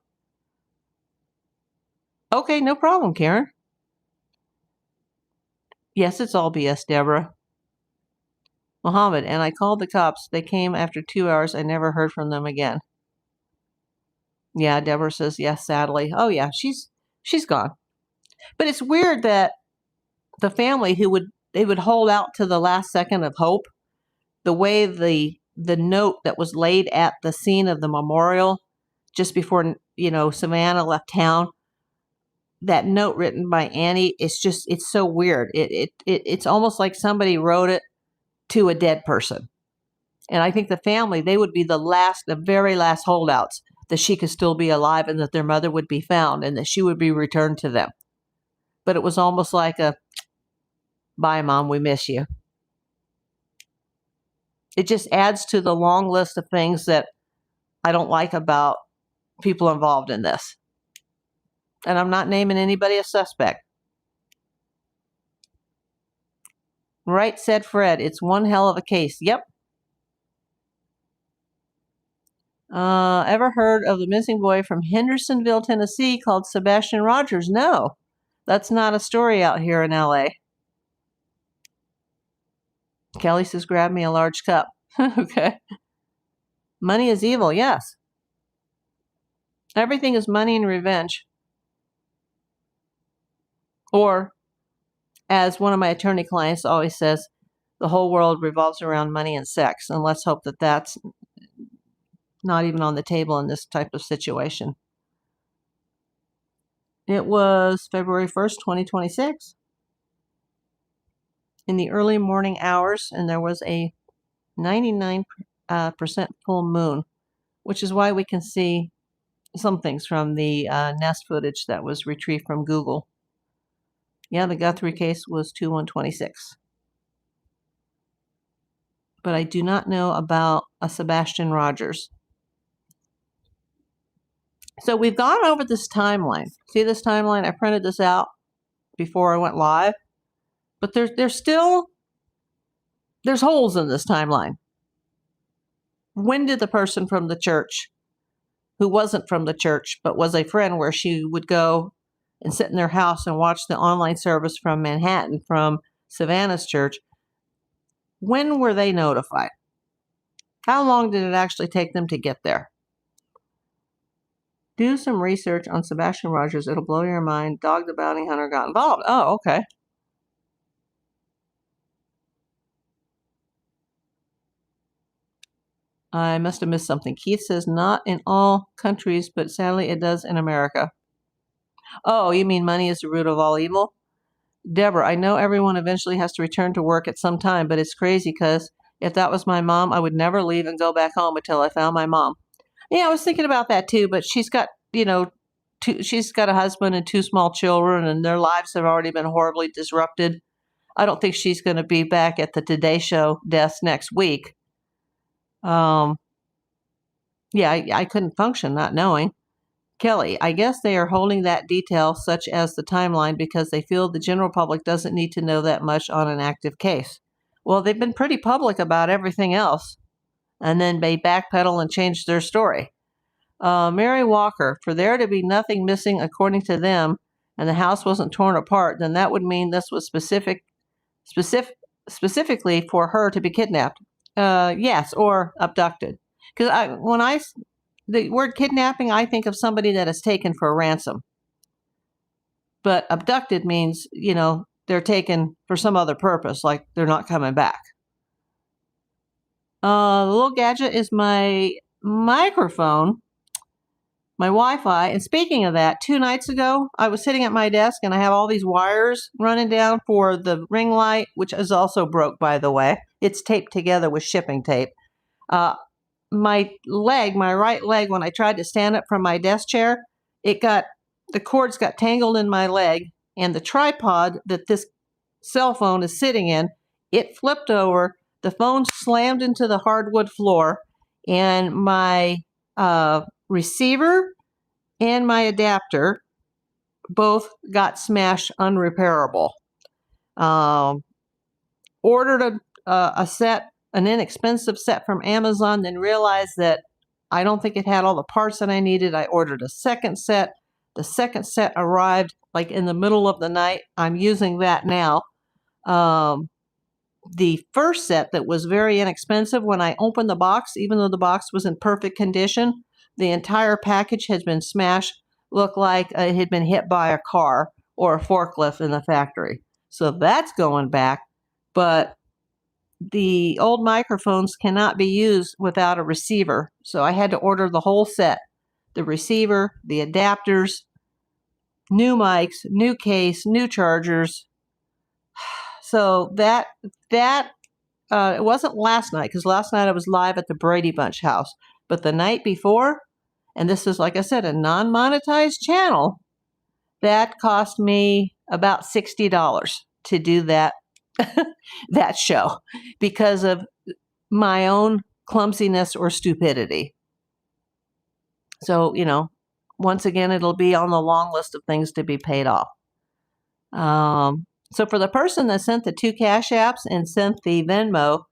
Okay, no problem, Karen. Yes, it's all BS, Deborah. Mohammed, and I called the cops. They came after 2 hours. I never heard from them again. Yeah, Deborah says yes, sadly. Oh yeah, she's gone. But it's weird that the family they would hold out to the last second of hope. The way the note that was laid at the scene of the memorial just before Savannah left town, that note written by Annie, it's so weird. It's almost like somebody wrote it to a dead person. And I think the family, they would be the very last holdouts that she could still be alive and that their mother would be found and that she would be returned to them. But it was almost like a, bye, Mom, we miss you. It just adds to the long list of things that I don't like about people involved in this. And I'm not naming anybody a suspect. Right, said Fred. It's one hell of a case. Yep. Ever heard of the missing boy from Hendersonville, Tennessee called Sebastian Rogers? No, that's not a story out here in LA. Kelly says, grab me a large cup. Okay. Money is evil. Yes. Everything is money and revenge. Or, as one of my attorney clients always says, the whole world revolves around money and sex. And let's hope that that's not even on the table in this type of situation. It was February 1st, 2026. In the early morning hours, and there was a 99% full moon, which is why we can see some things from the Nest footage that was retrieved from Google. Yeah, the Guthrie case was 2/1/26. But I do not know about a Sebastian Rogers. So we've gone over this timeline. See this timeline? I printed this out before I went live. But there's holes in this timeline. When did the person from the church, who wasn't from the church, but was a friend where she would go and sit in their house and watch the online service from Manhattan, from Savannah's church, when were they notified? How long did it actually take them to get there? Do some research on Sebastian Rogers. It'll blow your mind. Dog the bounty hunter got involved. Oh, okay. I must have missed something. Keith says, not in all countries, but sadly it does in America. Oh, you mean money is the root of all evil? Deborah, I know everyone eventually has to return to work at some time, but it's crazy because if that was my mom, I would never leave and go back home until I found my mom. Yeah, I was thinking about that too, but she's got, she's got a husband and 2 small children, and their lives have already been horribly disrupted. I don't think she's going to be back at the Today Show desk next week. Yeah, I couldn't function not knowing. Kelly, I guess they are holding that detail, such as the timeline, because they feel the general public doesn't need to know that much on an active case. Well, they've been pretty public about everything else, and then they backpedal and change their story. Mary Walker, for there to be nothing missing according to them, and the house wasn't torn apart, then that would mean this was specifically for her to be kidnapped. Yes, or abducted. Because the word kidnapping, I think of somebody that is taken for a ransom. But abducted means, they're taken for some other purpose, like they're not coming back. The little gadget is my microphone, my Wi-Fi. And speaking of that, 2 nights ago, I was sitting at my desk and I have all these wires running down for the ring light, which is also broke, by the way. It's taped together with shipping tape. My right leg, when I tried to stand up from my desk chair, the cords got tangled in my leg, and the tripod that this cell phone is sitting in, it flipped over. The phone slammed into the hardwood floor, and my receiver and my adapter both got smashed unrepairable. Ordered a set, an inexpensive set from Amazon, then realized that I don't think it had all the parts that I needed. I ordered a second set. The second set arrived like in the middle of the night. I'm using that now. The first set that was very inexpensive, when I opened the box, even though the box was in perfect condition, the entire package had been smashed, looked like it had been hit by a car or a forklift in the factory. So that's going back. But the old microphones cannot be used without a receiver. So I had to order the whole set. The receiver, the adapters, new mics, new case, new chargers. So that it wasn't last night, because last night I was live at the Brady Bunch house. But the night before, and this is, like I said, a non-monetized channel, that cost me about $60 to do that that show because of my own clumsiness or stupidity. So, once again, it'll be on the long list of things to be paid off. So for the person that sent the 2 Cash Apps and sent the Venmo,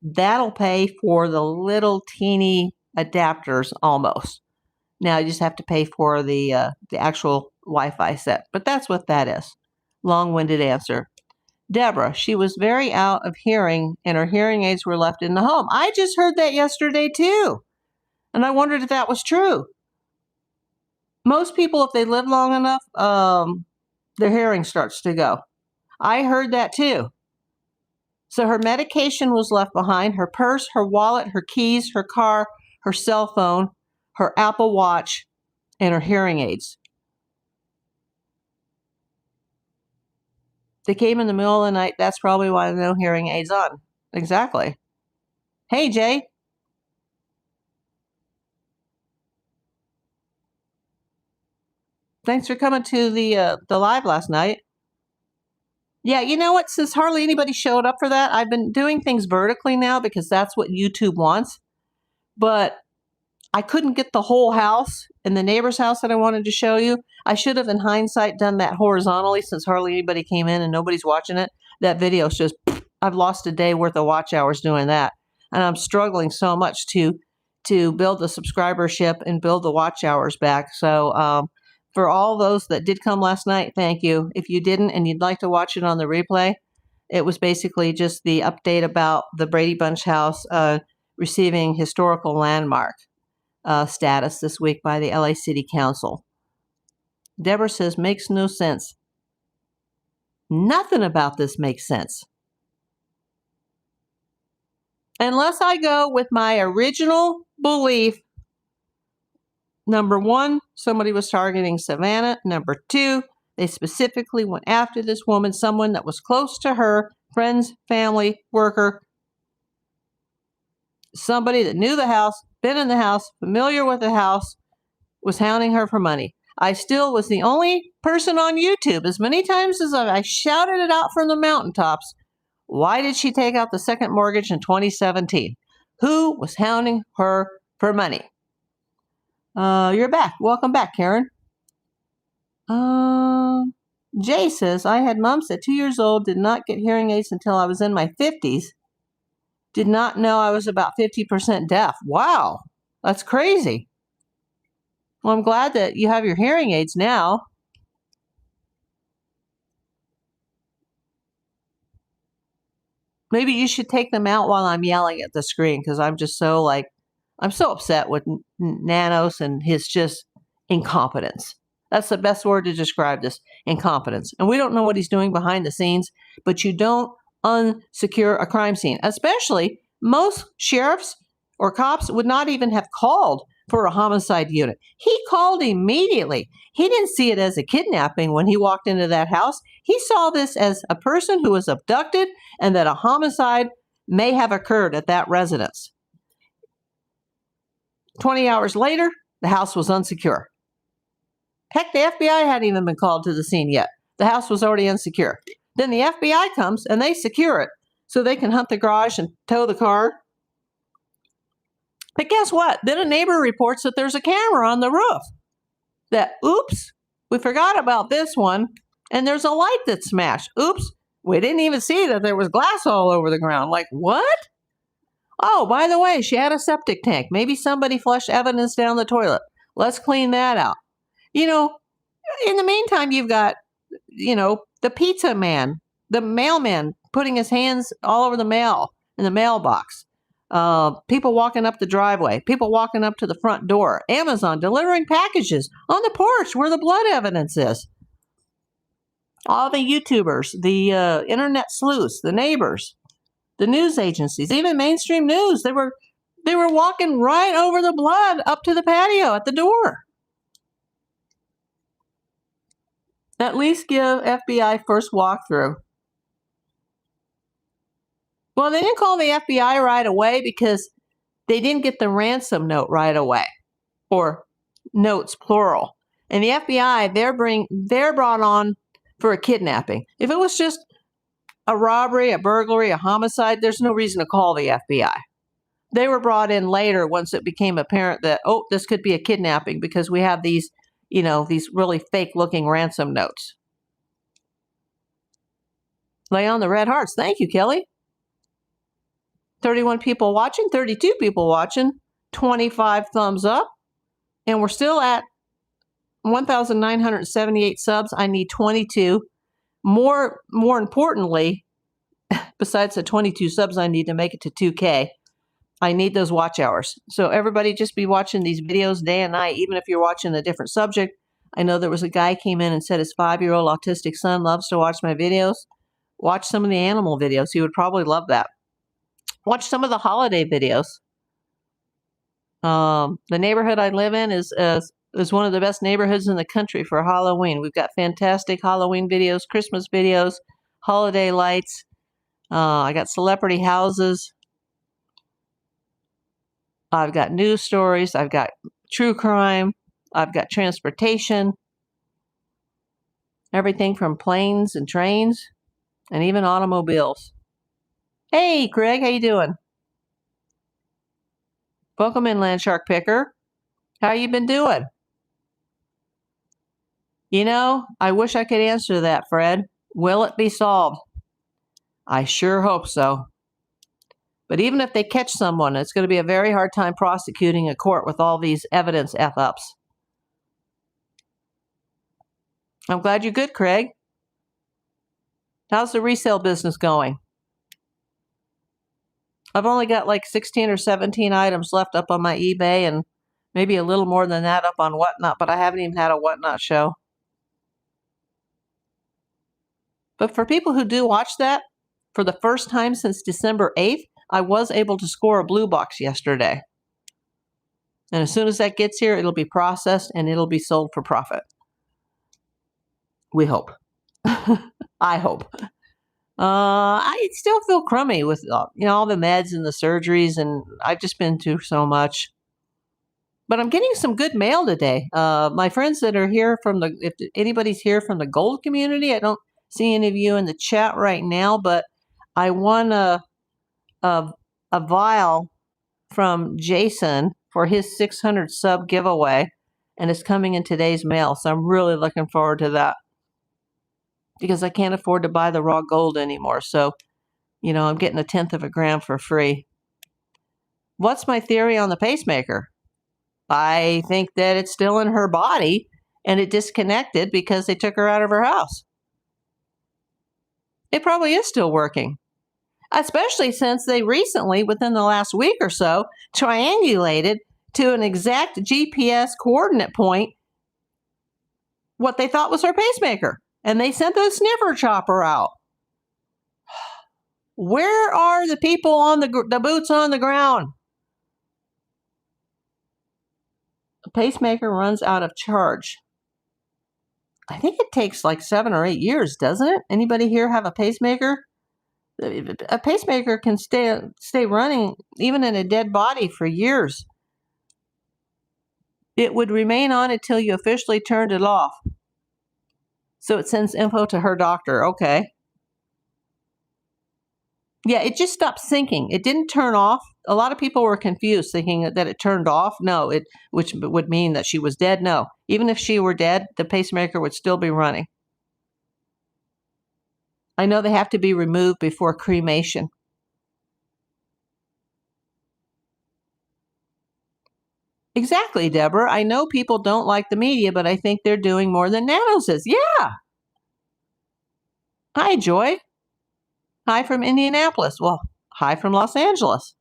that'll pay for the little teeny adapters almost. Now you just have to pay for the actual Wi-Fi set. But that's what that is. Long-winded answer. Deborah, she was very out of hearing and her hearing aids were left in the home. I just heard that yesterday too. And I wondered if that was true. Most people, if they live long enough, their hearing starts to go. I heard that too. So her medication was left behind, her purse, her wallet, her keys, her car, her cell phone, her Apple Watch, and her hearing aids. They came in the middle of the night. That's probably why no hearing aids on. Exactly. Hey, Jay. Thanks for coming to the live last night. Yeah, you know what? Since hardly anybody showed up for that, I've been doing things vertically now because that's what YouTube wants. But I couldn't get the whole house and the neighbor's house that I wanted to show you. I should have, in hindsight, done that horizontally since hardly anybody came in and nobody's watching it. That video's just, I've lost a day worth of watch hours doing that. And I'm struggling so much to build the subscribership and build the watch hours back. So for all those that did come last night, thank you. If you didn't and you'd like to watch it on the replay, it was basically just the update about the Brady Bunch house receiving historical landmark status this week by the LA City Council. Deborah says, makes no sense. Nothing about this makes sense. Unless I go with my original belief. Number 1, somebody was targeting Savannah. Number 2, they specifically went after this woman, someone that was close to her, friends, family, worker, somebody that knew the house, been in the house, familiar with the house, was hounding her for money. I still was the only person on YouTube, as many times as I shouted it out from the mountaintops. Why did she take out the second mortgage in 2017? Who was hounding her for money? You're back. Welcome back, Karen. Jay says, I had mums at 2 years old, did not get hearing aids until I was in my 50s. Did not know I was about 50% deaf. Wow, that's crazy. Well, I'm glad that you have your hearing aids now. Maybe you should take them out while I'm yelling at the screen, because I'm just so I'm so upset with Nanos and his just incompetence. That's the best word to describe this, incompetence. And we don't know what he's doing behind the scenes, but you don't unsecure a crime scene. Especially, most sheriffs or cops would not even have called for a homicide unit. He called immediately. He didn't see it as a kidnapping when he walked into that house. He saw this as a person who was abducted and that a homicide may have occurred at that residence. 20 hours later, the house was unsecure. Heck, the FBI hadn't even been called to the scene yet. The house was already insecure. Then the FBI comes and they secure it so they can hunt the garage and tow the car. But guess what? Then a neighbor reports that there's a camera on the roof. That, oops, we forgot about this one. And there's a light that's smashed. Oops, we didn't even see that there was glass all over the ground. Like, what? Oh, by the way, she had a septic tank. Maybe somebody flushed evidence down the toilet. Let's clean that out. You know, in the meantime, you've got, you know, the pizza man, the mailman putting his hands all over the mail in the mailbox. People walking up the driveway, people walking up to the front door, Amazon delivering packages on the porch where the blood evidence is. All the YouTubers, the internet sleuths, the neighbors, the news agencies, even mainstream news, they were walking right over the blood up to the patio at the door. At least give FBI first walkthrough. Well, they didn't call the FBI right away because they didn't get the ransom note right away, or notes plural. And the FBI, they're brought on for a kidnapping. If it was just a robbery, a burglary, a homicide, there's no reason to call the FBI. They were brought in later once it became apparent that, oh, this could be a kidnapping because we have these, you know, these really fake-looking ransom notes. Lay on the red hearts. Thank you, Kelly. 31 people watching, 32 people watching, 25 thumbs up, and we're still at 1,978 subs. I need 22. More importantly, besides the 22 subs I need to make it to 2K, I need those watch hours. So everybody just be watching these videos day and night, even if you're watching a different subject. I know there was a guy came in and said his 5-year-old autistic son loves to watch my videos. Watch some of the animal videos. He would probably love that. Watch some of the holiday videos. The neighborhood I live in is one of the best neighborhoods in the country for Halloween. We've got fantastic Halloween videos, Christmas videos, holiday lights. I got celebrity houses. I've got news stories. I've got true crime. I've got transportation. Everything from planes and trains and even automobiles. Hey, Craig, how you doing? Welcome in, Land Shark Picker. How you been doing? You know, I wish I could answer that, Fred. Will it be solved? I sure hope so. But even if they catch someone, it's going to be a very hard time prosecuting a court with all these evidence F-ups. I'm glad you're good, Craig. How's the resale business going? I've only got like 16 or 17 items left up on my eBay and maybe a little more than that up on Whatnot, but I haven't even had a Whatnot show. But for people who do watch that, for the first time since December 8th, I was able to score a blue box yesterday. And as soon as that gets here, it'll be processed and it'll be sold for profit. We hope. I hope. I still feel crummy with all the meds and the surgeries, and I've just been through so much. But I'm getting some good mail today. My friends that are here if anybody's here from the gold community, I don't see any of you in the chat right now, but I won a vial from Jason for his 600 sub giveaway, and it's coming in today's mail. So I'm really looking forward to that, because I can't afford to buy the raw gold anymore. So, I'm getting 1/10 of a gram for free. What's my theory on the pacemaker? I think that it's still in her body and it disconnected because they took her out of her house. It probably is still working, especially since they recently, within the last week or so, triangulated to an exact GPS coordinate point what they thought was her pacemaker. And they sent the sniffer chopper out. Where are the people on the boots on the ground? The pacemaker runs out of charge. I think it takes like 7 or 8 years, doesn't it? Anybody here have a pacemaker? A pacemaker can stay running even in a dead body for years. It would remain on until you officially turned it off. So it sends info to her doctor. Okay. Yeah, it just stopped syncing. It didn't turn off. A lot of people were confused, thinking that it turned off. No, which would mean that she was dead. No, even if she were dead, the pacemaker would still be running. I know they have to be removed before cremation. Exactly, Deborah. I know people don't like the media, but I think they're doing more than Nano says. Yeah. Hi, Joy. Hi from Indianapolis. Well, hi from Los Angeles.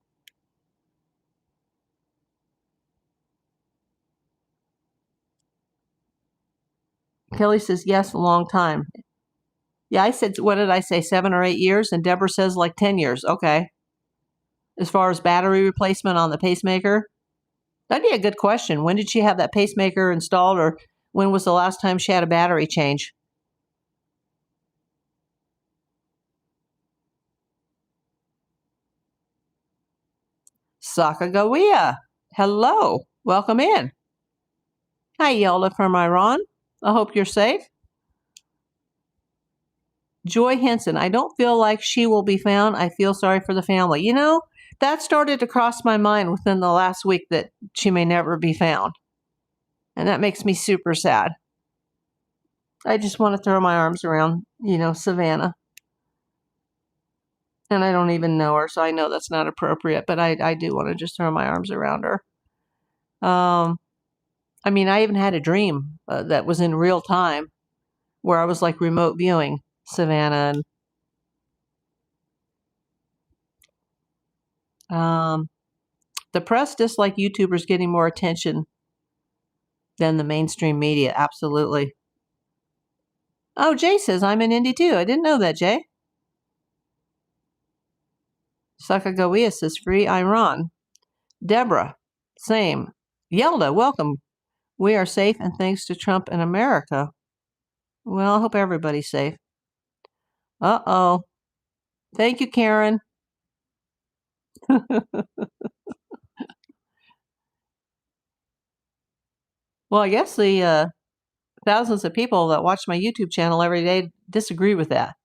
Kelly says, yes, a long time. Yeah, I said, what did I say, 7 or 8 years? And Deborah says like 10 years. Okay. As far as battery replacement on the pacemaker, that'd be a good question. When did she have that pacemaker installed, or when was the last time she had a battery change? Sakagawea. Hello. Welcome in. Hi, Yelda from Iran. I hope you're safe. Joy Henson. I don't feel like she will be found. I feel sorry for the family. You know, that started to cross my mind within the last week that she may never be found. And that makes me super sad. I just want to throw my arms around, Savannah. And I don't even know her, so I know that's not appropriate, but I do want to just throw my arms around her. I mean, I even had a dream that was in real time where I was like remote viewing Savannah. And the press dislike YouTubers getting more attention than the mainstream media. Absolutely. Oh, Jay says I'm in Indy too. I didn't know that, Jay. Sakagawea says free Iran. Deborah, same. Yelda, welcome. We are safe and thanks to Trump and America. Well, I hope everybody's safe. Uh-oh. Thank you, Karen. Well, I guess the thousands of people that watch my YouTube channel every day disagree with that.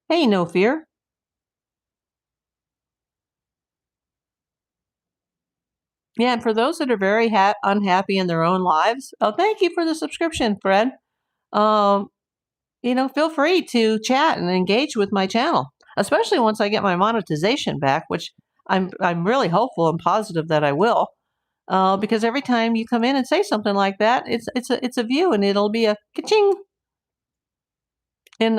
Hey, no fear. Yeah, and for those that are very unhappy in their own lives, oh, thank you for the subscription, Fred. Feel free to chat and engage with my channel, especially once I get my monetization back, which I'm really hopeful and positive that I will. Because every time you come in and say something like that, it's a view, and it'll be a ka-ching. And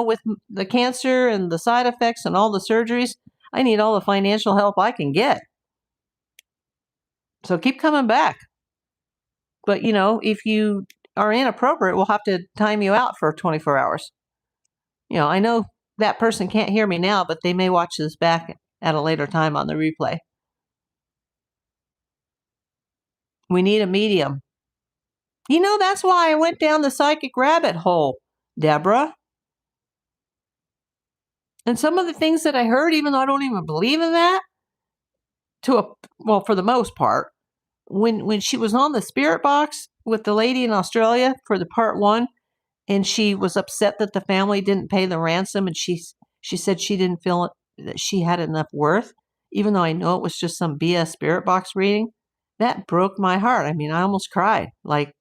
with the cancer and the side effects and all the surgeries, I need all the financial help I can get. So keep coming back. But if you are inappropriate, we'll have to time you out for 24 hours. I know that person can't hear me now, but they may watch this back at a later time on the replay. We need a medium. That's why I went down the psychic rabbit hole, Deborah. And some of the things that I heard, even though I don't even believe in that, for the most part, when she was on the spirit box with the lady in Australia for the part 1, and she was upset that the family didn't pay the ransom, and she said she didn't feel that she had enough worth, even though I know it was just some BS spirit box reading. That broke my heart. I mean, I almost cried. Like,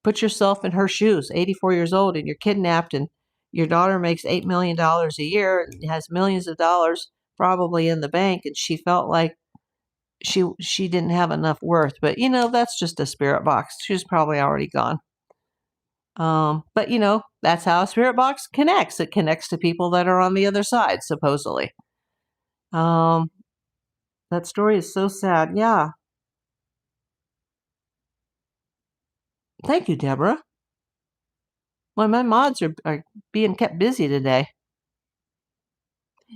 put yourself in her shoes, 84 years old, and you're kidnapped, and your daughter makes $8 million a year and has millions of dollars probably in the bank, and she felt like she didn't have enough worth. But, that's just a spirit box. She's probably already gone. But, that's how a spirit box connects. It connects to people that are on the other side, supposedly. That story is so sad. Yeah. Thank you, Deborah. Well, my mods are being kept busy today.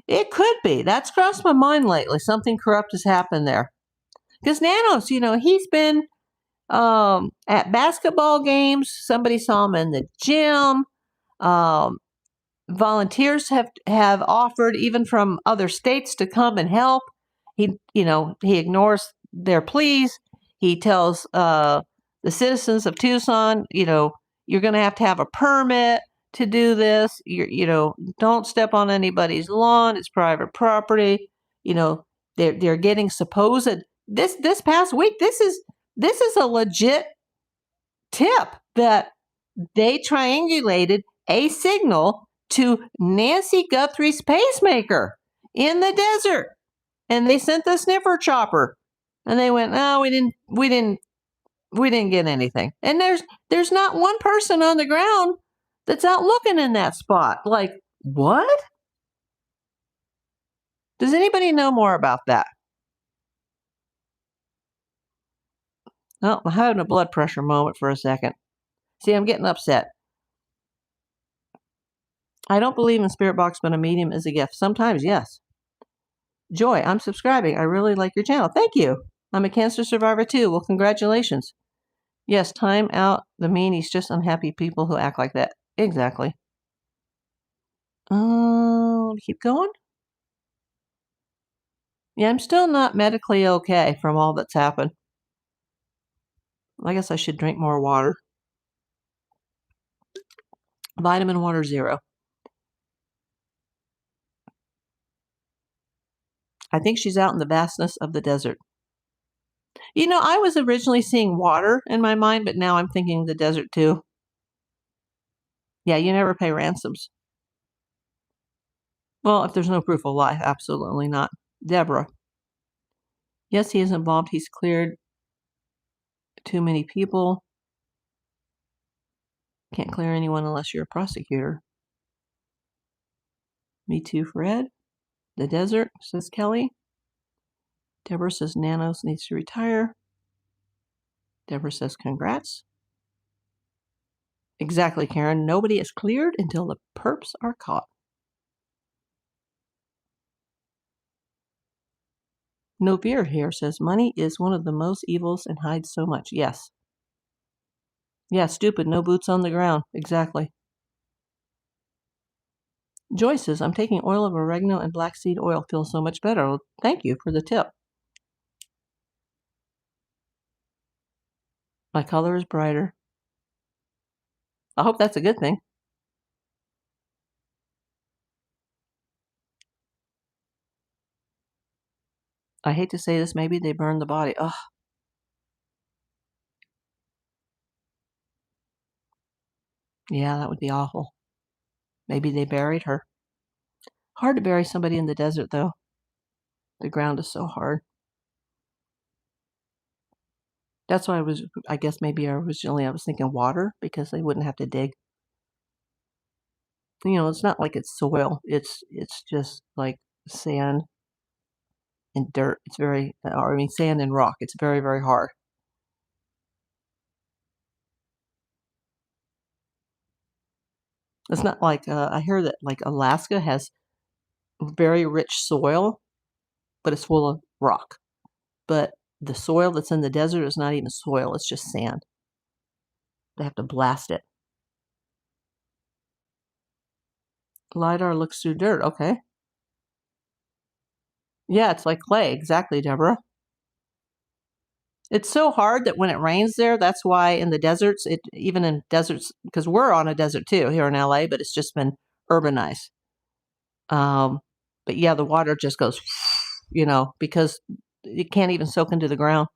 It could be. That's crossed my mind lately. Something corrupt has happened there. Because Nanos, he's been at basketball games. Somebody saw him in the gym. Volunteers have offered, even from other states, to come and help. He ignores their pleas. He tells the citizens of Tucson, You're going to have a permit to do this. Don't step on anybody's lawn. It's private property. They're getting supposed this past week. This is a legit tip that they triangulated a signal to Nancy Guthrie's pacemaker in the desert, and they sent the sniffer chopper, and they went, "No, we didn't get anything." And there's not one person on the ground that's out looking in that spot. Like, what? Does anybody know more about that? Oh, I'm having a blood pressure moment for a second. See, I'm getting upset. I don't believe in spirit box, but a medium is a gift. Sometimes, yes. Joy, I'm subscribing. I really like your channel. Thank you. I'm a cancer survivor too. Well, congratulations. Yes, time out the meanies, just unhappy people who act like that. Exactly. Keep going. Yeah, I'm still not medically okay from all that's happened. I guess I should drink more water. Vitamin water 0. I think she's out in the vastness of the desert. I was originally seeing water in my mind, but now I'm thinking the desert too. Yeah, you never pay ransoms. Well, if there's no proof of life, absolutely not. Deborah. Yes, he is involved. He's cleared too many people. Can't clear anyone unless you're a prosecutor. Me too, Fred. The desert, says Kelly. Deborah says Nanos needs to retire. Deborah says congrats. Exactly, Karen. Nobody is cleared until the perps are caught. No fear here says money is one of the most evils and hides so much. Yes. Yeah, stupid. No boots on the ground. Exactly. Joyce says, I'm taking oil of oregano and black seed oil. Feels so much better. Well, thank you for the tip. My color is brighter. I hope that's a good thing. I hate to say this, maybe they burned the body. Ugh. Yeah, that would be awful. Maybe they buried her. Hard to bury somebody in the desert, though. The ground is so hard. That's why I guess maybe originally I was thinking water, because they wouldn't have to dig. It's not like it's soil. It's just like sand and dirt. It's sand and rock. It's very, very hard. It's not like, I hear that like Alaska has very rich soil, but it's full of rock. But the soil that's in the desert is not even soil. It's just sand. They have to blast it. LiDAR looks through dirt. Okay. Yeah, it's like clay. Exactly, Deborah. It's so hard that when it rains there, that's why in the deserts, even in deserts, because we're on a desert too here in LA, but it's just been urbanized. But yeah, the water just goes, because it can't even soak into the ground.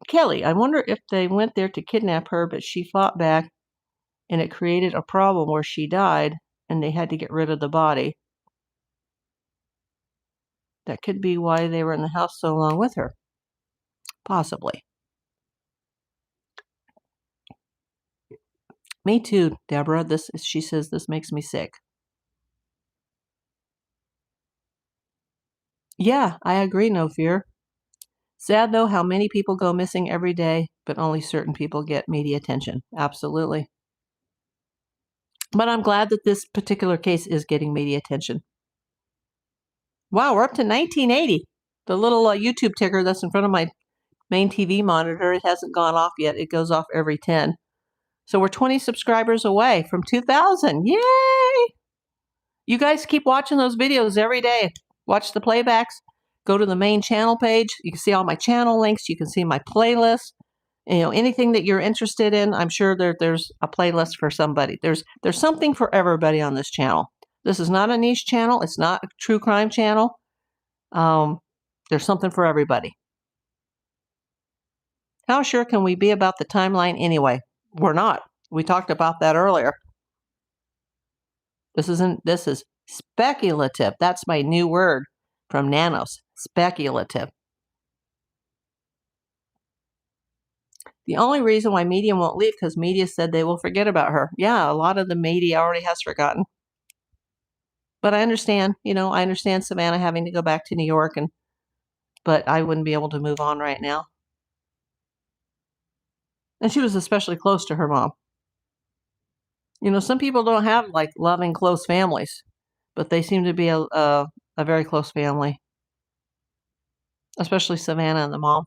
Kelly, I wonder if they went there to kidnap her, but she fought back and it created a problem where she died and they had to get rid of the body. That could be why they were in the house so long with her. Possibly. Me too, Deborah. She says this makes me sick. Yeah, I agree, no fear. Sad, though, how many people go missing every day, but only certain people get media attention. Absolutely. But I'm glad that this particular case is getting media attention. Wow, we're up to 1980. The little YouTube ticker that's in front of my main TV monitor, it hasn't gone off yet. It goes off every 10. So we're 20 subscribers away from 2,000. Yay! You guys keep watching those videos every day. Watch the playbacks. Go to the main channel page. You can see all my channel links. You can see my playlist. Anything that you're interested in, I'm sure there's a playlist for somebody. There's something for everybody on this channel. This is not a niche channel. It's not a true crime channel. There's something for everybody. How sure can we be about the timeline anyway? We're not. We talked about that earlier. This is speculative. That's my new word from Nanos. Speculative. The only reason why media won't leave because media said they will forget about her. Yeah, a lot of the media already has forgotten. But I understand, I understand Savannah having to go back to New York, but I wouldn't be able to move on right now. And she was especially close to her mom. Some people don't have like loving, close families, but they seem to be a very close family, especially Savannah and the mom.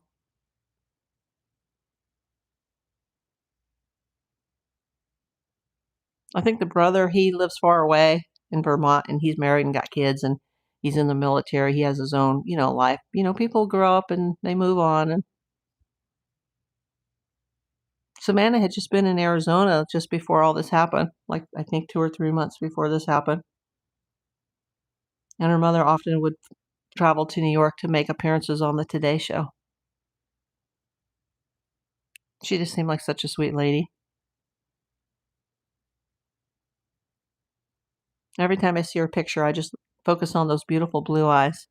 I think the brother, he lives far away in Vermont, and he's married and got kids, and he's in the military. He has his own, life. People grow up and they move on. And Savannah had just been in Arizona just before all this happened, like I think 2 or 3 months before this happened. And her mother often would travel to New York to make appearances on the Today Show. She just seemed like such a sweet lady. Every time I see her picture, I just focus on those beautiful blue eyes.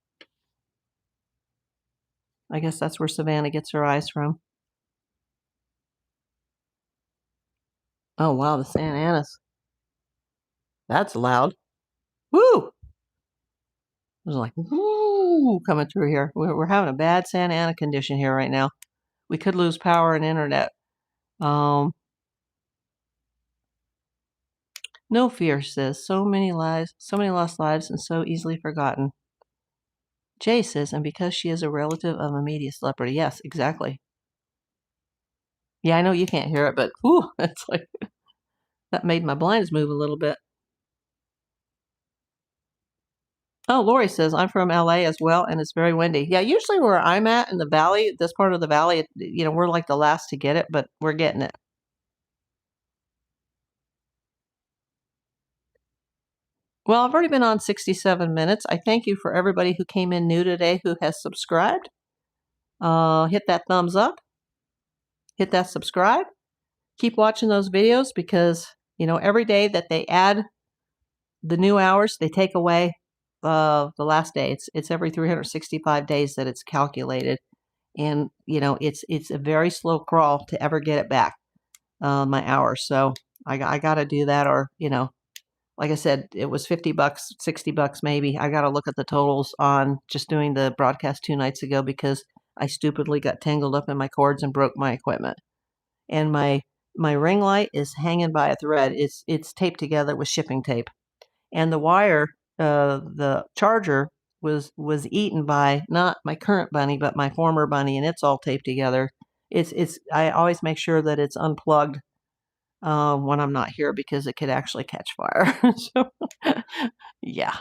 I guess that's where Savannah gets her eyes from. Oh, wow, the Santa Anas. That's loud. Woo! It was like, woo, coming through here. We're having a bad Santa Ana condition here right now. We could lose power and internet. No fear, says, so many lives, so many lost lives, and so easily forgotten. Jay says, and because she is a relative of a media celebrity. Yes, exactly. Yeah, I know you can't hear it, but whew, it's like, that made my blinds move a little bit. Oh, Lori says, I'm from LA as well, and it's very windy. Yeah, usually where I'm at in the valley, this part of the valley, we're like the last to get it, but we're getting it. Well, I've already been on 67 minutes. I thank you for everybody who came in new today who has subscribed. Hit that thumbs up. Hit that subscribe. Keep watching those videos because, every day that they add the new hours, they take away the last day. It's every 365 days that it's calculated. And, it's a very slow crawl to ever get it back, my hours. So I got to do that or, like I said, it was $50, $60 maybe. I got to look at the totals on just doing the broadcast 2 nights ago because I stupidly got tangled up in my cords and broke my equipment. And my ring light is hanging by a thread. It's taped together with shipping tape. And the wire, the charger was eaten by not my current bunny, but my former bunny, and it's all taped together. I always make sure that it's unplugged when I'm not here because it could actually catch fire. So, yeah,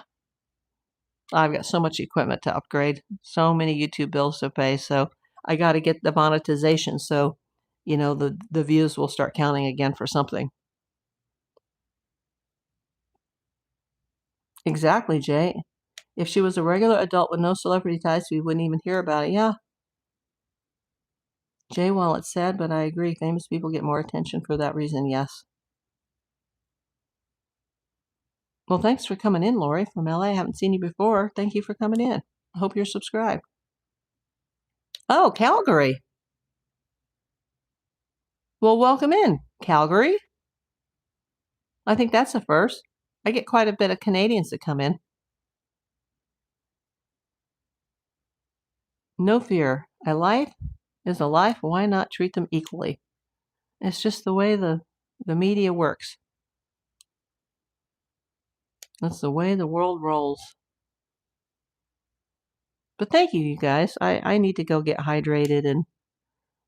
I've got so much equipment to upgrade, so many YouTube bills to pay. So I got to get the monetization. So, the views will start counting again for something. Exactly, Jay. If she was a regular adult with no celebrity ties, we wouldn't even hear about it. Yeah. Jay, while it's sad, but I agree. Famous people get more attention for that reason, yes. Well, thanks for coming in, Lori, from LA. I haven't seen you before. Thank you for coming in. I hope you're subscribed. Oh, Calgary. Well, welcome in, Calgary. I think that's a first. I get quite a bit of Canadians that come in. No fear. A life is a life. Why not treat them equally? It's just the way the media works. That's the way the world rolls. But thank you, you guys. I need to go get hydrated, and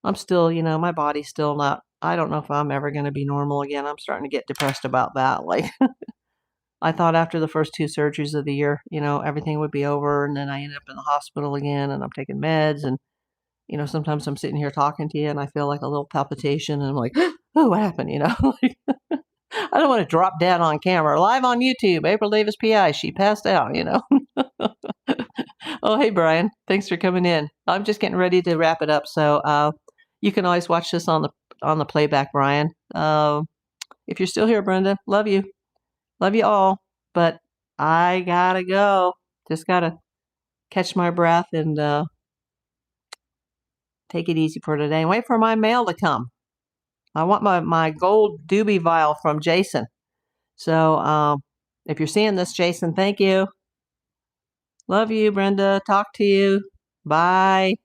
I'm still, my body's still not, I don't know if I'm ever going to be normal again. I'm starting to get depressed about that. Like, I thought after the first 2 surgeries of the year, everything would be over, and then I ended up in the hospital again, and I'm taking meds, and, sometimes I'm sitting here talking to you and I feel like a little palpitation and I'm like, oh, what happened? I don't want to drop dead on camera. Live on YouTube, April Davis PI. She passed out, Oh, hey, Brian. Thanks for coming in. I'm just getting ready to wrap it up. So you can always watch this on the playback, Brian. If you're still here, Brenda, love you. Love you all. But I gotta go. Just gotta catch my breath and take it easy for today and wait for my mail to come. I want my gold doobie vial from Jason. So if you're seeing this, Jason, thank you. Love you, Brenda. Talk to you. Bye.